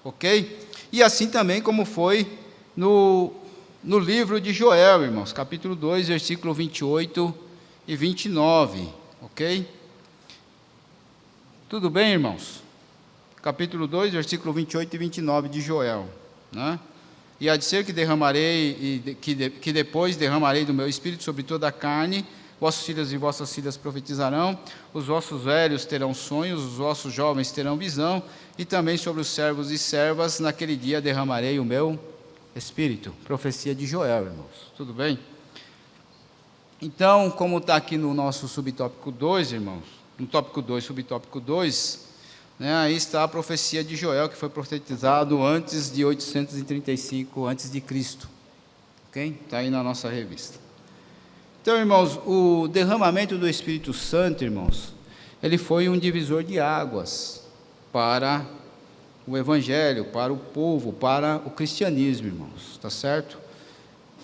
ok? E assim também como foi no livro de Joel, irmãos, capítulo 2, versículo 28 e 29, ok? Tudo bem, irmãos? Capítulo 2, versículo 28 e 29 de Joel, né? E há de ser que derramarei, que depois derramarei do meu Espírito sobre toda a carne, vossos filhos e vossas filhas profetizarão, os vossos velhos terão sonhos, os vossos jovens terão visão, e também sobre os servos e servas, naquele dia derramarei o meu Espírito. Profecia de Joel, irmãos. Tudo bem? Então, como está aqui no nosso subtópico 2, irmãos, no tópico 2, subtópico 2, né, aí está a profecia de Joel, que foi profetizado antes de 835 a.C., ok? Está aí na nossa revista. Então, irmãos, o derramamento do Espírito Santo, irmãos, ele foi um divisor de águas para o Evangelho, para o povo, para o cristianismo, irmãos, está certo?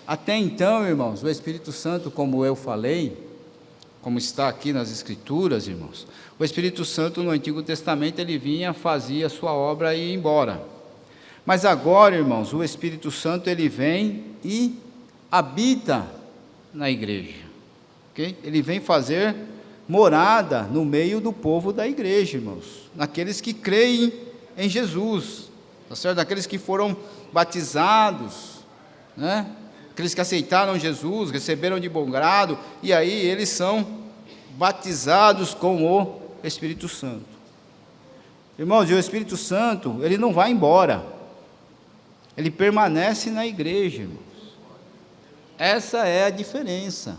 Até então, irmãos, o Espírito Santo, como eu falei, como está aqui nas Escrituras, irmãos, o Espírito Santo no Antigo Testamento, ele vinha, fazia a sua obra e ia embora. Mas agora, irmãos, o Espírito Santo, ele vem e habita na igreja, ok? Ele vem fazer morada no meio do povo da igreja, irmãos, naqueles que creem em Jesus, tá certo? Naqueles que foram batizados, né? Aqueles que aceitaram Jesus, receberam de bom grado, e aí eles são batizados com o Espírito Santo. Irmãos, e o Espírito Santo, ele não vai embora, ele permanece na igreja, irmãos. Essa é a diferença,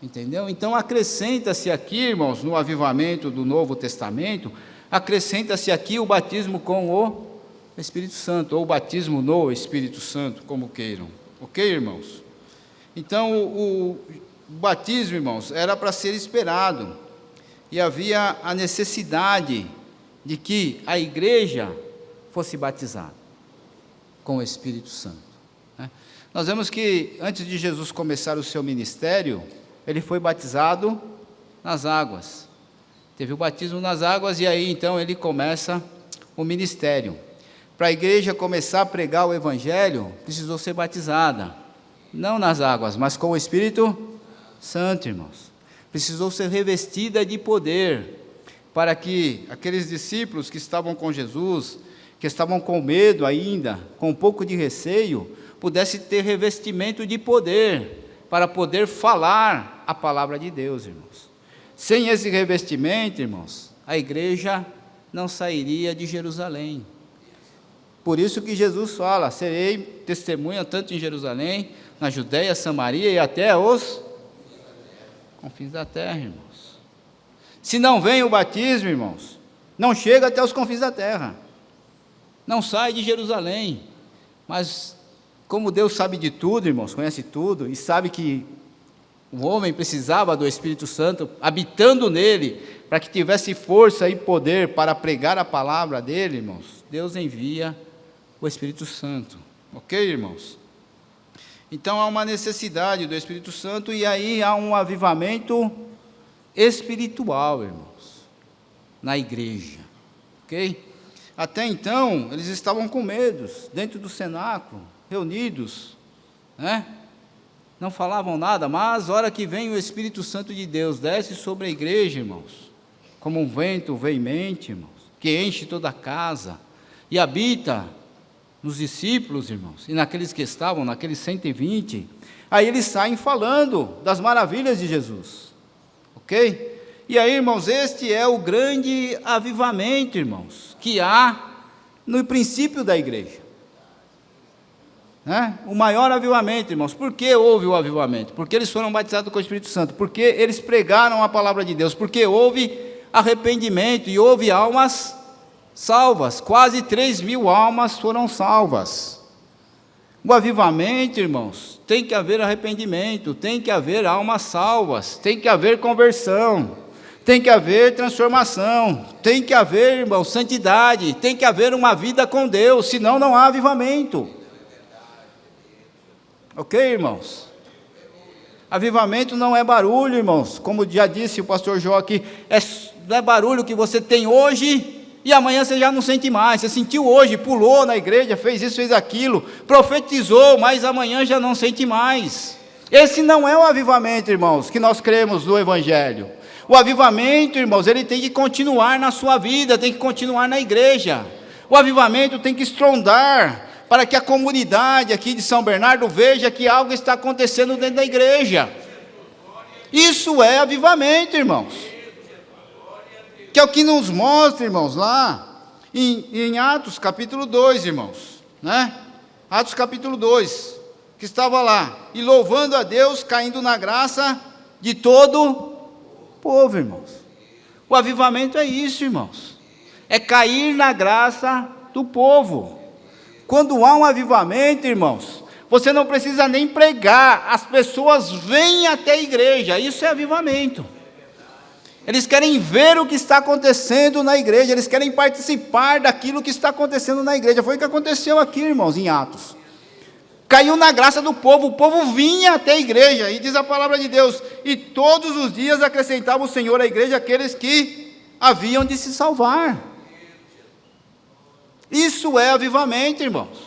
entendeu? Então acrescenta-se aqui, irmãos, no avivamento do Novo Testamento, acrescenta-se aqui o batismo com o Espírito Santo, ou o batismo no Espírito Santo, como queiram, ok, irmãos? Então o batismo, irmãos, era para ser esperado, e havia a necessidade de que a igreja fosse batizada com o Espírito Santo, né? Nós vemos que antes de Jesus começar o seu ministério, ele foi batizado nas águas, teve o batismo nas águas, e aí então ele começa o ministério. Para a igreja começar a pregar o evangelho, precisou ser batizada, não nas águas, mas com o Espírito Santo, irmãos. Precisou ser revestida de poder, para que aqueles discípulos que estavam com Jesus, que estavam com medo ainda, com um pouco de receio, pudessem ter revestimento de poder, para poder falar a palavra de Deus, irmãos. Sem esse revestimento, irmãos, a igreja não sairia de Jerusalém. Por isso que Jesus fala: serei testemunha tanto em Jerusalém, na Judéia, Samaria e até os confins da terra, irmãos. Se não vem o batismo, irmãos, não chega até os confins da terra, não sai de Jerusalém. Mas como Deus sabe de tudo, irmãos, conhece tudo, e sabe que o homem precisava do Espírito Santo habitando nele, para que tivesse força e poder para pregar a palavra dele, irmãos, Deus envia o Espírito Santo, ok, irmãos? Então há uma necessidade do Espírito Santo, e aí há um avivamento espiritual, irmãos, na igreja, ok? Até então, eles estavam com medos, dentro do cenáculo, reunidos, né? Não falavam nada, mas a hora que vem o Espírito Santo de Deus, desce sobre a igreja, irmãos, como um vento veemente, irmãos, que enche toda a casa, e habita nos discípulos, irmãos, e naqueles que estavam, naqueles 120, aí eles saem falando das maravilhas de Jesus, ok? E aí, irmãos, este é o grande avivamento, irmãos, que há no princípio da igreja, né? O maior avivamento, irmãos. Por que houve o avivamento? Porque eles foram batizados com o Espírito Santo, porque eles pregaram a palavra de Deus, porque houve arrependimento e houve almas salvas. Quase 3.000 almas foram salvas. O avivamento, irmãos, tem que haver arrependimento, tem que haver almas salvas, tem que haver conversão, tem que haver transformação, tem que haver, irmãos, santidade, tem que haver uma vida com Deus, senão não há avivamento. Ok, irmãos? Avivamento não é barulho, irmãos, como já disse o pastor Jó aqui, não é barulho que você tem hoje e amanhã você já não sente mais. Você sentiu hoje, pulou na igreja, fez isso, fez aquilo, profetizou, mas amanhã já não sente mais. Esse não é o avivamento, irmãos, que nós cremos no Evangelho. O avivamento, irmãos, ele tem que continuar na sua vida, tem que continuar na igreja. O avivamento tem que estrondar, para que a comunidade aqui de São Bernardo veja que algo está acontecendo dentro da igreja. Isso é avivamento, irmãos. Que é o que nos mostra, irmãos, lá em Atos capítulo 2, irmãos, né? Atos capítulo 2, que estava lá, e louvando a Deus, caindo na graça de todo o povo, irmãos. O avivamento é isso, irmãos, é cair na graça do povo. Quando há um avivamento, irmãos, você não precisa nem pregar, as pessoas vêm até a igreja, isso é avivamento. Eles querem ver o que está acontecendo na igreja, eles querem participar daquilo que está acontecendo na igreja. Foi o que aconteceu aqui, irmãos, em Atos. Caiu na graça do povo, o povo vinha até a igreja, e diz a palavra de Deus, e todos os dias acrescentava o Senhor à igreja aqueles que haviam de se salvar. Isso é avivamento, irmãos.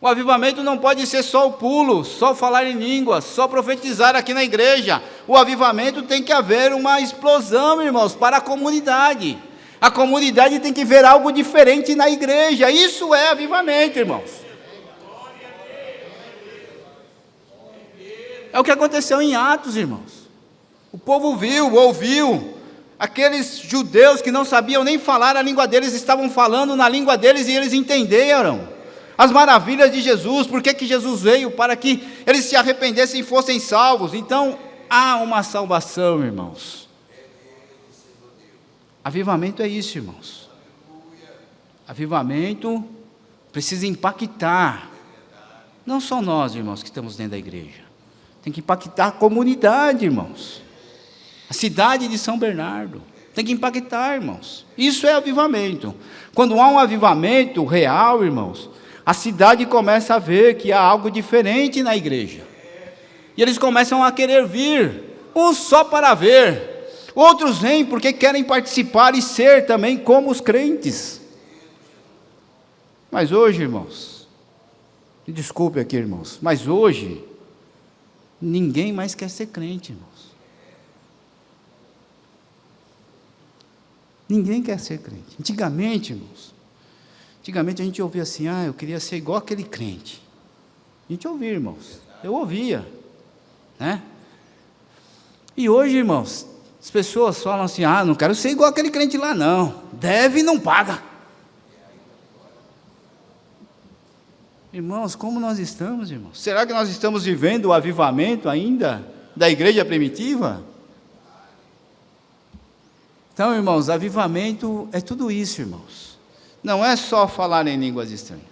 O avivamento não pode ser só o pulo, só falar em línguas, só profetizar aqui na igreja. O avivamento tem que haver uma explosão, irmãos, para a comunidade. A comunidade tem que ver algo diferente na igreja. Isso é avivamento, irmãos. É o que aconteceu em Atos, irmãos. O povo viu, ouviu. Aqueles judeus que não sabiam nem falar a língua deles, estavam falando na língua deles e eles entenderam as maravilhas de Jesus, porque que Jesus veio, para que eles se arrependessem e fossem salvos. Então, há uma salvação, irmãos. Avivamento é isso, irmãos. Avivamento precisa impactar, não só nós, irmãos, que estamos dentro da igreja. Tem que impactar a comunidade, irmãos. A cidade de São Bernardo. Tem que impactar, irmãos. Isso é avivamento. Quando há um avivamento real, irmãos, a cidade começa a ver que há algo diferente na igreja. E eles começam a querer vir, uns só para ver, outros vêm porque querem participar e ser também como os crentes. Mas hoje, irmãos, me desculpe aqui, irmãos, mas hoje, ninguém mais quer ser crente, irmãos. Ninguém quer ser crente. Antigamente, irmãos, a gente ouvia assim, eu queria ser igual aquele crente. A gente ouvia, irmãos, eu ouvia, né? E hoje, irmãos, as pessoas falam assim, não quero ser igual aquele crente lá não, deve e não paga. Irmãos, como nós estamos, irmãos? Será que nós estamos vivendo o avivamento ainda da igreja primitiva? Então, irmãos, avivamento é tudo isso, irmãos. Não é só falar em línguas estranhas.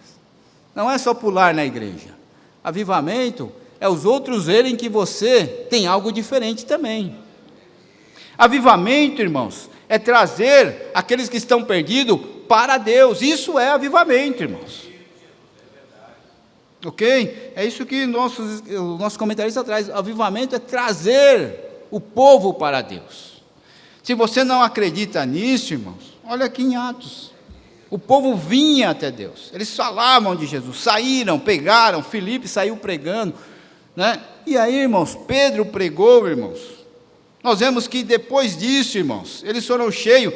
Não é só pular na igreja. Avivamento é os outros verem que você tem algo diferente também. Avivamento, irmãos, é trazer aqueles que estão perdidos para Deus. Isso é avivamento, irmãos. Ok? É isso que o nosso comentarista traz. Avivamento é trazer o povo para Deus. Se você não acredita nisso, irmãos, olha aqui em Atos. O povo vinha até Deus. Eles falavam de Jesus, saíram, pegaram, Filipe saiu pregando, né? E aí, irmãos, Pedro pregou, irmãos. Nós vemos que depois disso, irmãos, eles foram cheios.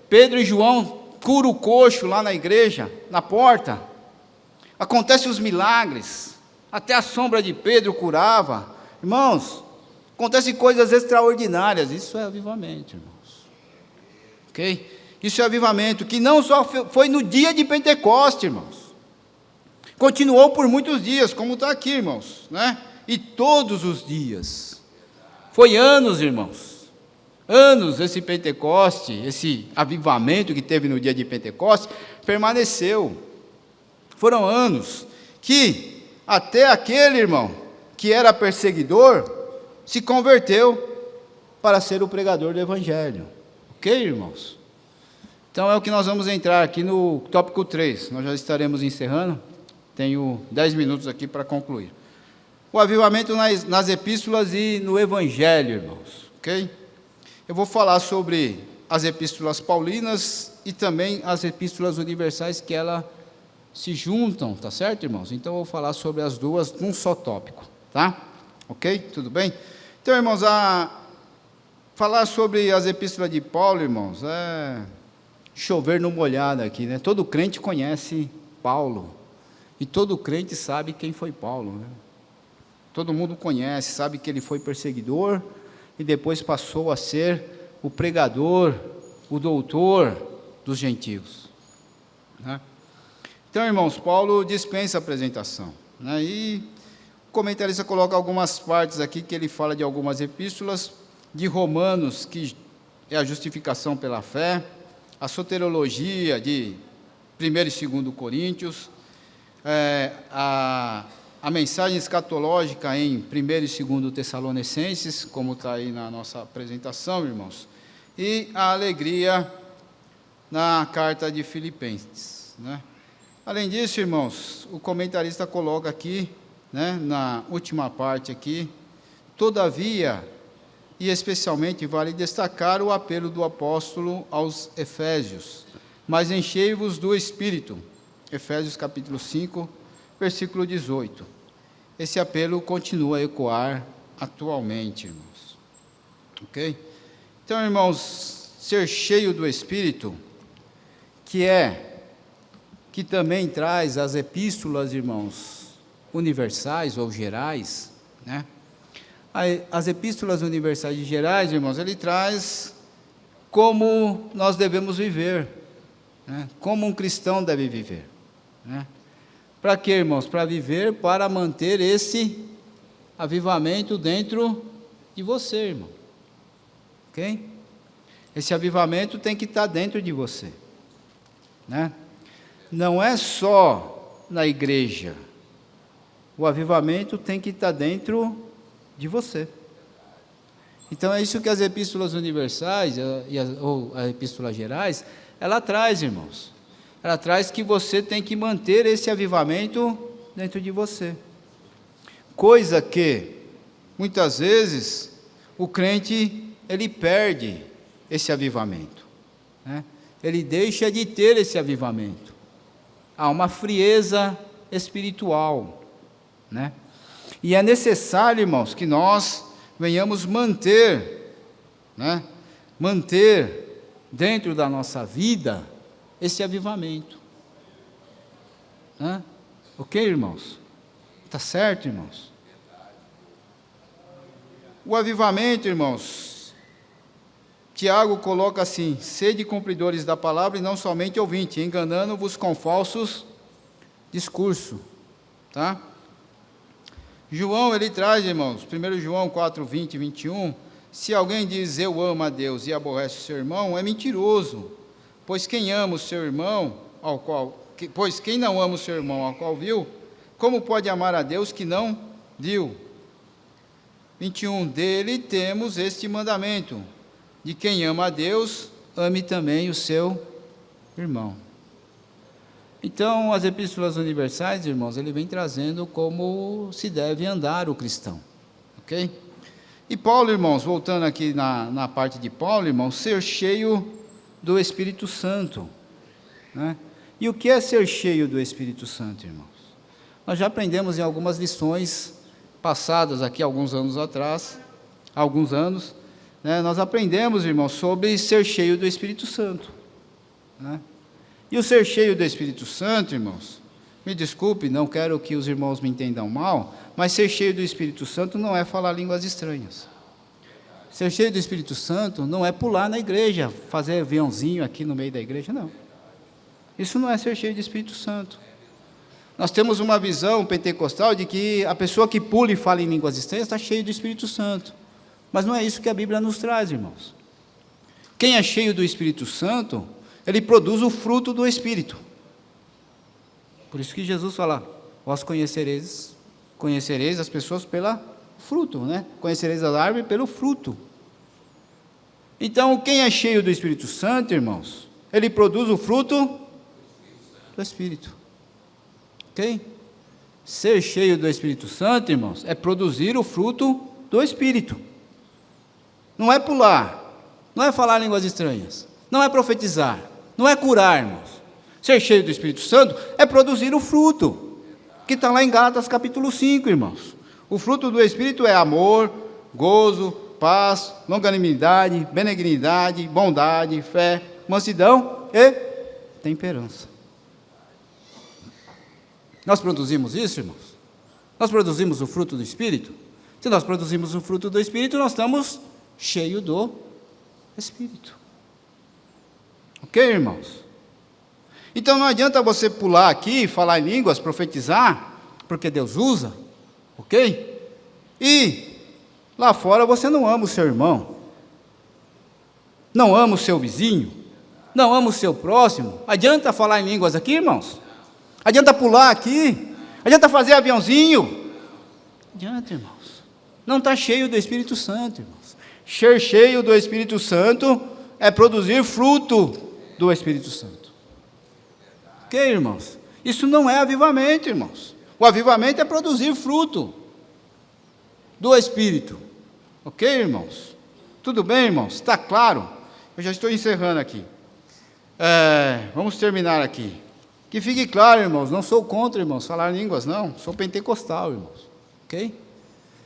Pedro e João curam o coxo lá na igreja, na porta. Acontecem os milagres. Até a sombra de Pedro curava. Irmãos, acontecem coisas extraordinárias. Isso é avivamento, irmãos. Ok? Isso é avivamento, que não só foi no dia de Pentecostes, irmãos. Continuou por muitos dias, como está aqui, irmãos, né? E todos os dias. Foi anos, irmãos. Anos esse Pentecoste, esse avivamento que teve no dia de Pentecostes, permaneceu. Foram anos que até aquele irmão que era perseguidor se converteu para ser o pregador do Evangelho. Ok, irmãos? Então é o que nós vamos entrar aqui no tópico 3. Nós já estaremos encerrando. Tenho 10 minutos aqui para concluir. O avivamento nas epístolas e no Evangelho, irmãos. Ok? Eu vou falar sobre as epístolas paulinas e também as epístolas universais, que elas se juntam, tá certo, irmãos? Então eu vou falar sobre as duas num só tópico, tá? Ok? Tudo bem? Então, irmãos, falar sobre as epístolas de Paulo, irmãos, é chover no molhado aqui, né? Todo crente conhece Paulo, e todo crente sabe quem foi Paulo, né? Todo mundo conhece, sabe que ele foi perseguidor, e depois passou a ser o pregador, o doutor dos gentios, né? Então, irmãos, Paulo dispensa a apresentação, né? E o comentarista coloca algumas partes aqui, que ele fala de algumas epístolas, de Romanos, que é a justificação pela fé, a soteriologia de 1 e 2 Coríntios, a mensagem escatológica em 1 e 2 Tessalonicenses, como está aí na nossa apresentação, irmãos, e a alegria na carta de Filipenses, né? Além disso, irmãos, o comentarista coloca aqui, né, na última parte aqui, todavia, e especialmente vale destacar o apelo do apóstolo aos Efésios, mas enchei-vos do Espírito, Efésios capítulo 5, versículo 18. Esse apelo continua a ecoar atualmente, irmãos. Ok? Então, irmãos, ser cheio do Espírito, que também traz as epístolas, irmãos, universais ou gerais, né? As epístolas universais e gerais, irmãos, ele traz como nós devemos viver, né? Como um cristão deve viver, né? Para quê, irmãos? Para viver, para manter esse avivamento dentro de você, irmão. Ok? Esse avivamento tem que estar dentro de você, né? Não é só na igreja. O avivamento tem que estar dentro de você. Então é isso que as epístolas universais ou as epístolas gerais, ela traz, irmãos. Ela traz que você tem que manter esse avivamento dentro de você. Coisa que, muitas vezes, o crente, ele perde esse avivamento, né? Ele deixa de ter esse avivamento. Há uma frieza espiritual, né? E é necessário, irmãos, que nós venhamos manter, né? Manter dentro da nossa vida esse avivamento, né? Ok, irmãos? Está certo, irmãos? O avivamento, irmãos, Tiago coloca assim: sede cumpridores da palavra e não somente ouvintes, enganando-vos com falsos discursos, tá? João, ele traz, irmãos, 1 João 4, 20 e 21, se alguém diz eu amo a Deus e aborrece o seu irmão, é mentiroso, pois quem ama o seu irmão, pois quem não ama o seu irmão ao qual viu, como pode amar a Deus que não viu? 21, dele temos este mandamento, de quem ama a Deus, ame também o seu irmão. Então, as epístolas universais, irmãos, ele vem trazendo como se deve andar o cristão, ok? E Paulo, irmãos, voltando aqui na parte de Paulo, irmãos, ser cheio do Espírito Santo, né? E o que é ser cheio do Espírito Santo, irmãos? Nós já aprendemos em algumas lições passadas aqui, alguns anos atrás, né? Nós aprendemos, irmãos, sobre ser cheio do Espírito Santo, né? E o ser cheio do Espírito Santo, irmãos, me desculpe, não quero que os irmãos me entendam mal, mas ser cheio do Espírito Santo não é falar línguas estranhas. Ser cheio do Espírito Santo não é pular na igreja, fazer aviãozinho aqui no meio da igreja, não. Isso não é ser cheio do Espírito Santo. Nós temos uma visão pentecostal de que a pessoa que pula e fala em línguas estranhas está cheio do Espírito Santo. Mas não é isso que a Bíblia nos traz, irmãos. Quem é cheio do Espírito Santo, ele produz o fruto do Espírito. Por isso que Jesus fala, vós conhecereis as pessoas pelo fruto, né? Conhecereis a árvore pelo fruto. Então, quem é cheio do Espírito Santo, irmãos, ele produz o fruto do Espírito. Ok? Ser cheio do Espírito Santo, irmãos, é produzir o fruto do Espírito. Não é pular, não é falar línguas estranhas, não é profetizar, não é curar, irmãos. Ser cheio do Espírito Santo é produzir o fruto, que está lá em Gálatas capítulo 5, irmãos. O fruto do Espírito é amor, gozo, paz, longanimidade, benignidade, bondade, fé, mansidão e temperança. Nós produzimos isso, irmãos? Nós produzimos o fruto do Espírito? Se nós produzimos o fruto do Espírito, nós estamos cheios do Espírito. Ok, irmãos? Então não adianta você pular aqui, falar em línguas, profetizar, porque Deus usa, ok? E lá fora você não ama o seu irmão, não ama o seu vizinho, não ama o seu próximo. Adianta falar em línguas aqui, irmãos? Adianta pular aqui? Adianta fazer aviãozinho? Adianta, irmãos. Não está cheio do Espírito Santo, irmãos. Ser cheio do Espírito Santo é produzir fruto do Espírito Santo. Ok, irmãos? Isso não é avivamento, irmãos. O avivamento é produzir fruto do Espírito. Ok, irmãos? Tudo bem, irmãos? Está claro? Eu já estou encerrando aqui. Vamos terminar aqui. Que fique claro, irmãos, não sou contra, irmãos, falar línguas, não. Sou pentecostal, irmãos. Ok?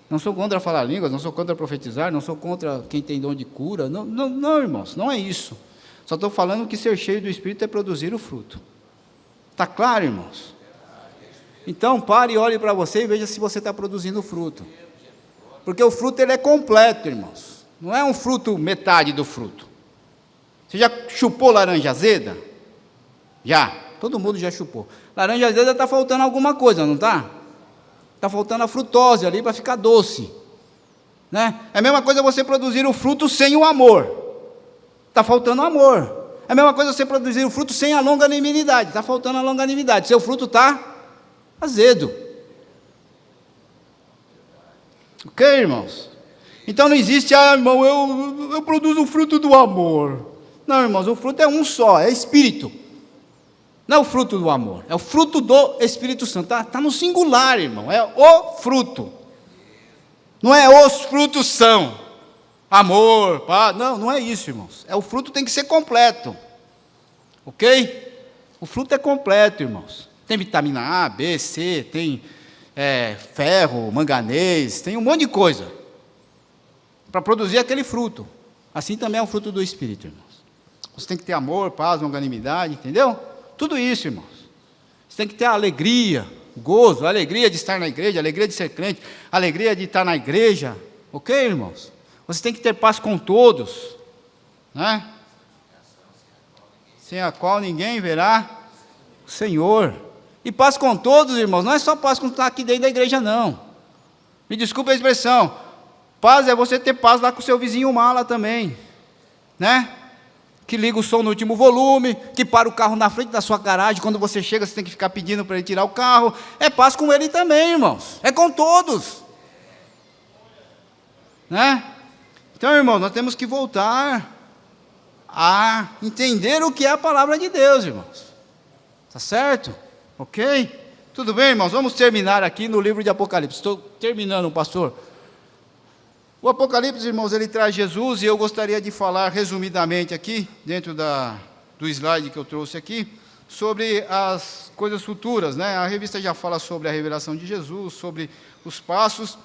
Não sou contra falar línguas, não sou contra profetizar, não sou contra quem tem dom de cura. Não, não, não, irmãos, não é isso. Só estou falando que ser cheio do Espírito é produzir o fruto. Está claro, irmãos? Então, pare e olhe para você e veja se você está produzindo fruto. Porque o fruto, ele é completo, irmãos. Não é um fruto, metade do fruto. Você já chupou laranja azeda? Já. Todo mundo já chupou. Laranja azeda está faltando alguma coisa, não está? Está faltando a frutose ali para ficar doce. Né? É a mesma coisa você produzir o fruto sem o amor. Está faltando amor. É a mesma coisa você produzir o fruto sem a longanimidade. Está faltando a longanimidade. Seu fruto está azedo. Ok, irmãos? Então não existe, irmão, eu produzo o fruto do amor. Não, irmãos, o fruto é um só, é Espírito. Não é o fruto do amor, é o fruto do Espírito Santo. Está no singular, irmão, é o fruto. Não é os frutos são. Amor, paz. Não, não é isso, irmãos. O fruto tem que ser completo. Ok? O fruto é completo, irmãos. Tem vitamina A, B, C, tem ferro, manganês, tem um monte de coisa para produzir aquele fruto. Assim também é o fruto do Espírito, irmãos. Você tem que ter amor, paz, longanimidade, entendeu? Tudo isso, irmãos. Você tem que ter alegria, gozo, alegria de estar na igreja, alegria de ser crente, alegria de estar na igreja. Ok, irmãos? Você tem que ter paz com todos, né? Sem a qual ninguém verá o Senhor. E paz com todos, irmãos, não é só paz com estar aqui dentro da igreja, não. Me desculpe a expressão. Paz é você ter paz lá com o seu vizinho mala também, né? Que liga o som no último volume, que para o carro na frente da sua garagem, quando você chega, você tem que ficar pedindo para ele tirar o carro. É paz com ele também, irmãos. É com todos. Né? Então, irmãos, nós temos que voltar a entender o que é a palavra de Deus, irmãos. Tá certo? Ok? Tudo bem, irmãos? Vamos terminar aqui no livro de Apocalipse. Estou terminando, pastor. O Apocalipse, irmãos, ele traz Jesus, e eu gostaria de falar resumidamente aqui, dentro do slide que eu trouxe aqui, sobre as coisas futuras, né? A revista já fala sobre a revelação de Jesus, sobre os passos,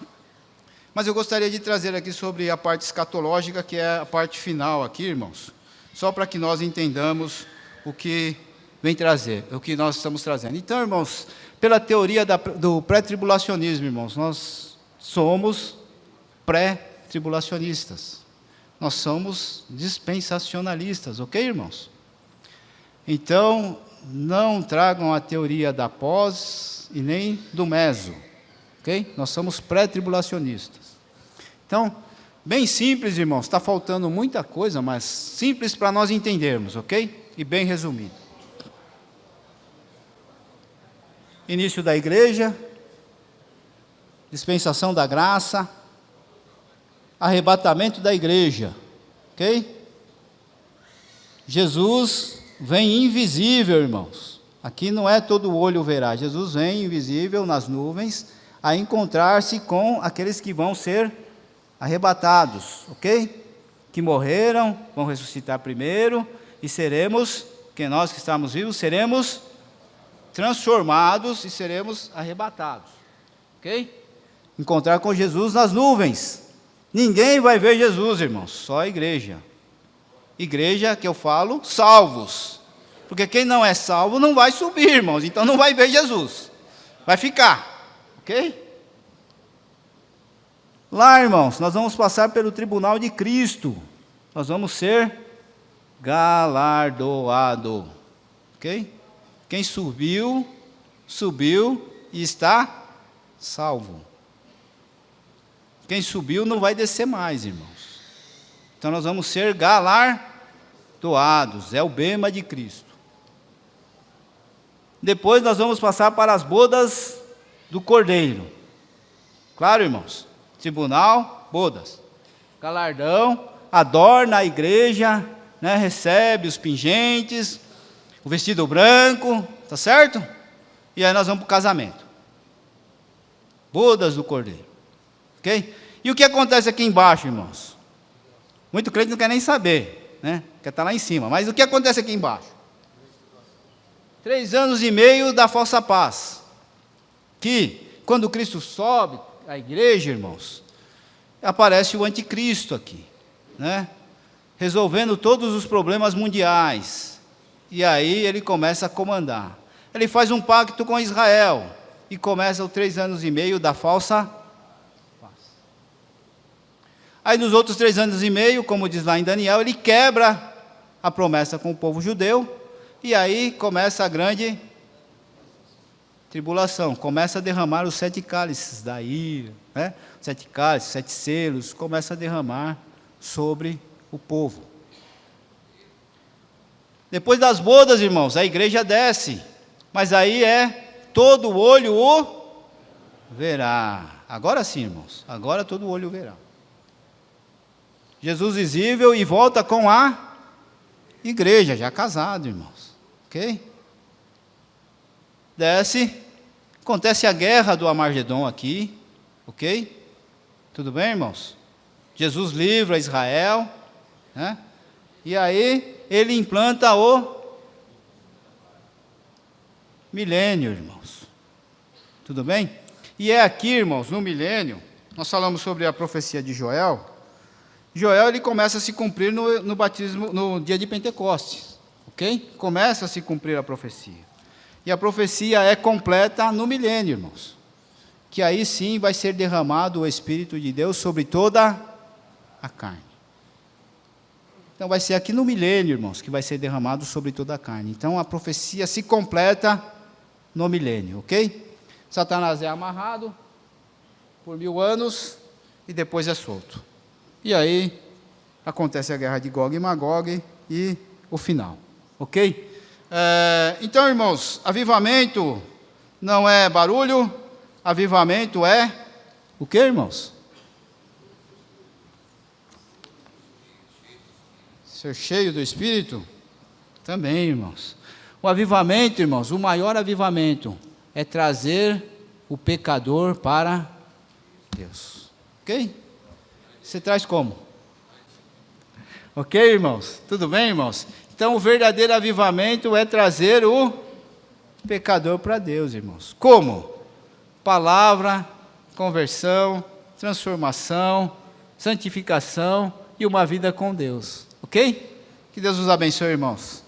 mas eu gostaria de trazer aqui sobre a parte escatológica, que é a parte final aqui, irmãos, só para que nós entendamos o que vem trazer, o que nós estamos trazendo. Então, irmãos, pela teoria do pré-tribulacionismo, irmãos, nós somos pré-tribulacionistas. Nós somos dispensacionalistas, ok, irmãos? Então, não tragam a teoria da pós e nem do meso, ok? Nós somos pré-tribulacionistas. Então, bem simples, irmãos, está faltando muita coisa, mas simples para nós entendermos, ok? E bem resumido. Início da igreja, dispensação da graça, arrebatamento da igreja, ok? Jesus vem invisível, irmãos. Aqui não é todo olho verá. Jesus vem invisível nas nuvens a encontrar-se com aqueles que vão ser arrebatados, ok? Que morreram, vão ressuscitar primeiro e seremos, que nós que estamos vivos, seremos transformados e seremos arrebatados, ok? Encontrar com Jesus nas nuvens. Ninguém vai ver Jesus, irmãos, só a igreja. Igreja que eu falo, salvos. Porque quem não é salvo não vai subir, irmãos, então não vai ver Jesus. Vai ficar, ok? Lá, irmãos, nós vamos passar pelo tribunal de Cristo. Nós vamos ser galardoados, ok? Quem subiu, subiu e está salvo. Quem subiu não vai descer mais, irmãos. Então nós vamos ser galardoados, é o bema de Cristo. Depois nós vamos passar para as bodas do Cordeiro. Claro, irmãos? Tribunal, bodas. Galardão, adorna a igreja, né? Recebe os pingentes, o vestido branco, tá certo? E aí nós vamos para o casamento. Bodas do Cordeiro. Ok? E o que acontece aqui embaixo, irmãos? Muito crente não quer nem saber, né? Quer estar lá em cima. Mas o que acontece aqui embaixo? 3 anos e meio da falsa paz. Que, quando Cristo sobe à igreja, irmãos, aparece o anticristo aqui, né? Resolvendo todos os problemas mundiais. E aí ele começa a comandar. Ele faz um pacto com Israel e começa os 3 anos e meio da falsa paz. Aí nos outros 3 anos e meio, como diz lá em Daniel, ele quebra a promessa com o povo judeu, e aí começa a grande tribulação, começa a derramar os 7 cálices da ira, né? 7 cálices, 7 selos, começa a derramar sobre o povo. Depois das bodas, irmãos, a igreja desce, mas aí todo olho o verá. Agora sim, irmãos, agora todo olho o verá. Jesus visível e volta com a igreja, já casado, irmãos, ok? Desce, acontece a guerra do Armagedon aqui, ok? Tudo bem, irmãos? Jesus livra Israel, né? E aí ele implanta o milênio, irmãos. Tudo bem? E é aqui, irmãos, no milênio, nós falamos sobre a profecia de Joel. Joel, ele começa a se cumprir no batismo, no dia de Pentecostes, ok? Começa a se cumprir a profecia. E a profecia é completa no milênio, irmãos. Que aí sim vai ser derramado o Espírito de Deus sobre toda a carne. Então vai ser aqui no milênio, irmãos, que vai ser derramado sobre toda a carne. Então a profecia se completa no milênio, ok? Satanás é amarrado por 1000 anos e depois é solto. E aí acontece a guerra de Gog e Magog e o final, ok? Então, irmãos, avivamento não é barulho, avivamento é o que, irmãos? Ser cheio do Espírito? Também, irmãos. O avivamento, irmãos, o maior avivamento é trazer o pecador para Deus. Ok? Você traz como? Ok, irmãos? Tudo bem, irmãos? Então, o verdadeiro avivamento é trazer o pecador para Deus, irmãos. Como? Palavra, conversão, transformação, santificação e uma vida com Deus. Ok? Que Deus os abençoe, irmãos.